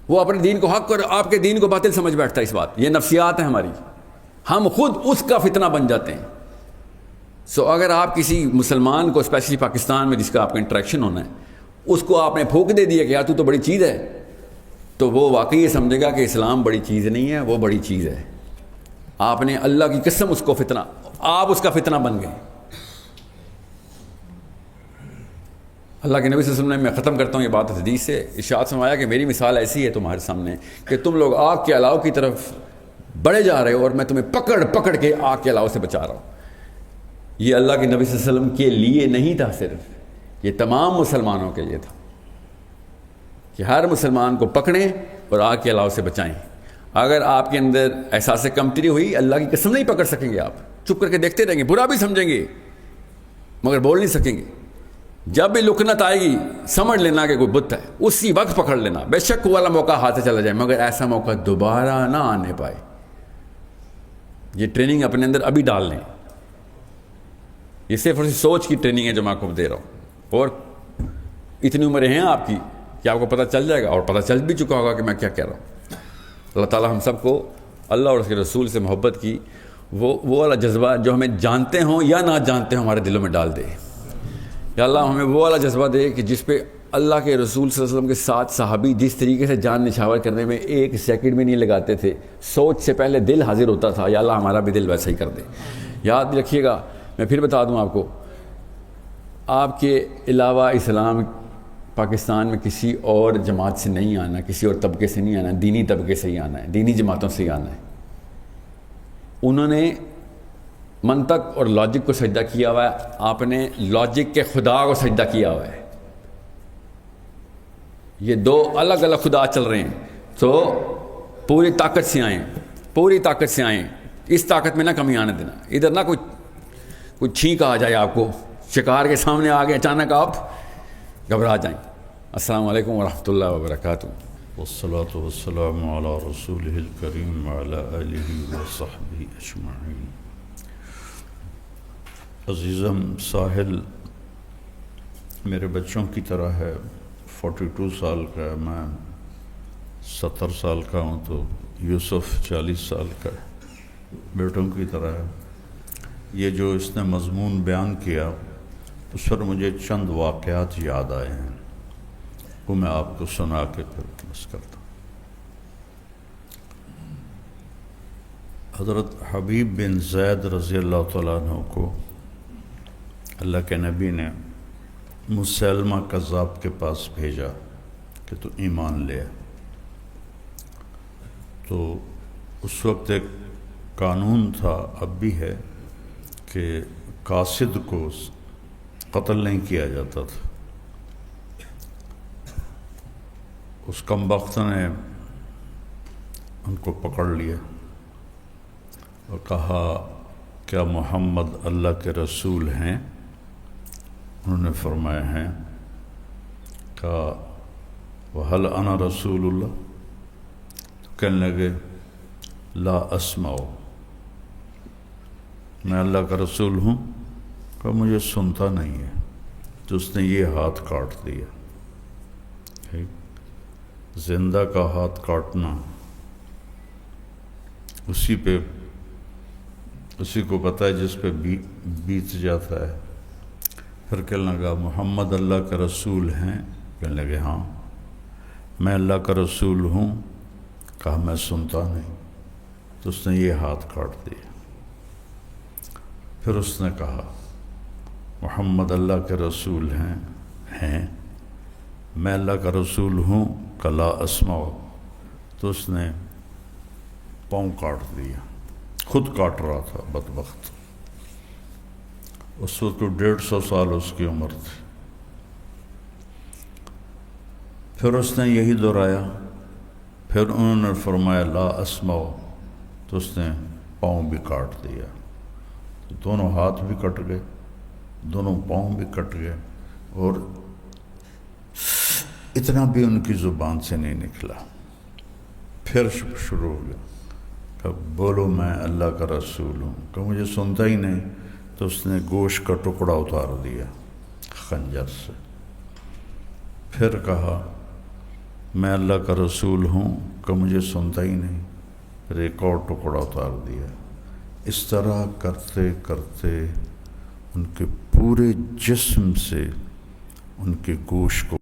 وہ اپنے دین کو حق اور آپ کے دین کو باطل سمجھ بیٹھتا ہے. اس بات یہ نفسیات ہیں ہماری، ہم خود اس کا فتنہ بن جاتے ہیں. سو اگر آپ کسی مسلمان کو، اسپیشلی پاکستان میں جس کا آپ کا انٹریکشن ہونا ہے، اس کو آپ نے پھونک دے دیا کہ یار تو بڑی چیز ہے، تو وہ واقعی یہ سمجھے گا کہ اسلام بڑی چیز نہیں ہے، وہ بڑی چیز ہے. آپ نے اللہ کی قسم اس کو فتنہ، آپ اس کا فتنہ بن گئے. اللہ کے نبی صلی اللہ علیہ وسلم نے، میں ختم کرتا ہوں یہ بات حدیث سے، ارشاد فرمایا کہ میری مثال ایسی ہے تمہارے سامنے کہ تم لوگ آگ کے الاؤ کی طرف بڑھے جا رہے ہو اور میں تمہیں پکڑ پکڑ کے آگ کے الاؤ سے بچا رہا ہوں. یہ اللہ کے نبی صلی اللہ علیہ وسلم کے لیے نہیں تھا صرف، یہ تمام مسلمانوں کے لیے تھا کہ ہر مسلمان کو پکڑیں اور آگ کے الاؤ سے بچائیں. اگر آپ کے اندر احساس کمتری ہوئی، اللہ کی قسم نہیں پکڑ سکیں گے. آپ چپ کر کے دیکھتے رہیں گے، برا بھی سمجھیں گے مگر بول نہیں سکیں گے. جب بھی لکنت آئے گی سمجھ لینا کہ کوئی بت ہے، اسی وقت پکڑ لینا. بے شک وہ والا موقع ہاتھ سے چلا جائے مگر ایسا موقع دوبارہ نہ آنے پائے. یہ ٹریننگ اپنے اندر ابھی ڈال لیں. یہ صرف سوچ کی ٹریننگ ہے جو میں آپ کو دے رہا ہوں. اور اتنی عمریں ہیں آپ کی کہ آپ کو پتہ چل جائے گا، اور پتہ چل بھی چکا ہوگا کہ میں کیا کہہ رہا ہوں. اللہ تعالیٰ ہم سب کو اللہ اور اس کے رسول سے محبت کی وہ والا جذبہ جو ہمیں جانتے ہوں یا نہ جانتے ہوں ہمارے دلوں میں ڈال دے. یا اللہ ہمیں وہ والا جذبہ دے کہ جس پہ اللہ کے رسول صلی اللہ علیہ وسلم کے ساتھ صحابی جس طریقے سے جان نچھاور کرنے میں ایک سیکنڈ بھی نہیں لگاتے تھے، سوچ سے پہلے دل حاضر ہوتا تھا. یا اللہ ہمارا بھی دل ویسا ہی کر دے. یاد رکھیے گا، میں پھر بتا دوں آپ کو، آپ کے علاوہ اسلام پاکستان میں کسی اور جماعت سے نہیں آنا، کسی اور طبقے سے نہیں آنا، دینی طبقے سے ہی آنا ہے، دینی جماعتوں سے ہی آنا ہے. انہوں نے منطق اور لاجک کو سجدہ کیا ہوا ہے، آپ نے لاجک کے خدا کو سجدہ کیا ہوا ہے. یہ دو الگ الگ خدا چل رہے ہیں. تو پوری طاقت سے آئیں، پوری طاقت سے آئیں. اس طاقت میں نہ کمی آنے دینا. ادھر نہ کوئی چھینک آ جائے آپ کو، شکار کے سامنے آ گئے اچانک آپ گھبرا جائیں. السلام علیکم ورحمۃ اللہ وبرکاتہ. والصلاة والسلام على رسوله الكريم وعلى آله وصحبه اجمعین. عزیزم، ساحل میرے بچوں کی طرح ہے، 42 سال کا ہے، میں 70 سال کا ہوں، تو یوسف 40 سال کا ہے، بیٹوں کی طرح ہے. یہ جو اس نے مضمون بیان کیا اس پر مجھے چند واقعات یاد آئے ہیں، وہ میں آپ کو سنا کے پھر بس کرتا ہوں. حضرت حبیب بن زید رضی اللہ تعالیٰ عنہ کو اللہ کے نبی نے مسلمہ کذاب کے پاس بھیجا کہ تو ایمان لے. تو اس وقت ایک قانون تھا، اب بھی ہے، کہ قاصد کو قتل نہیں کیا جاتا تھا. اس کمبخت نے ان کو پکڑ لیا اور کہا کیا محمد اللہ کے رسول ہیں؟ انہوں نے فرمایا ہیں. کہا وَهَلْ أَنَا رسول اللہ؟ تو کہنے لگے لا اسمع، میں اللہ کا رسول ہوں. کہا مجھے سنتا نہیں ہے. تو اس نے یہ ہاتھ کاٹ دیا. زندہ کا ہاتھ کاٹنا اسی کو پتہ ہے جس پہ بیت جاتا ہے. پھر کہنے لگا محمد اللہ کا رسول ہیں؟ کہنے لگے ہاں. میں اللہ کا رسول ہوں. کہا میں سنتا نہیں. تو اس نے یہ ہاتھ کاٹ دیا. پھر اس نے کہا محمد اللہ کے رسول ہیں میں اللہ کا رسول ہوں. کہ لا اسمع. تو اس نے پاؤں کاٹ دیا. خود کاٹ رہا تھا بدبخت. اس وقت 150 سال اس کی عمر تھی. پھر اس نے یہی دہرایا. پھر انہوں نے فرمایا لا اسمع. تو اس نے پاؤں بھی کاٹ دیا. دونوں ہاتھ بھی کٹ گئے، دونوں پاؤں بھی کٹ گئے، اور اتنا بھی ان کی زبان سے نہیں نکلا. پھر شروع ہو گیا کہ بولو میں اللہ کا رسول ہوں. کہ مجھے سنتا ہی نہیں. تو اس نے گوشت کا ٹکڑا اتار دیا خنجر سے. پھر کہا میں اللہ کا رسول ہوں. کہ مجھے سنتا ہی نہیں. پھر ایک اور ٹکڑا اتار دیا. اس طرح کرتے کرتے ان کے پورے جسم سے ان کے گوشت کو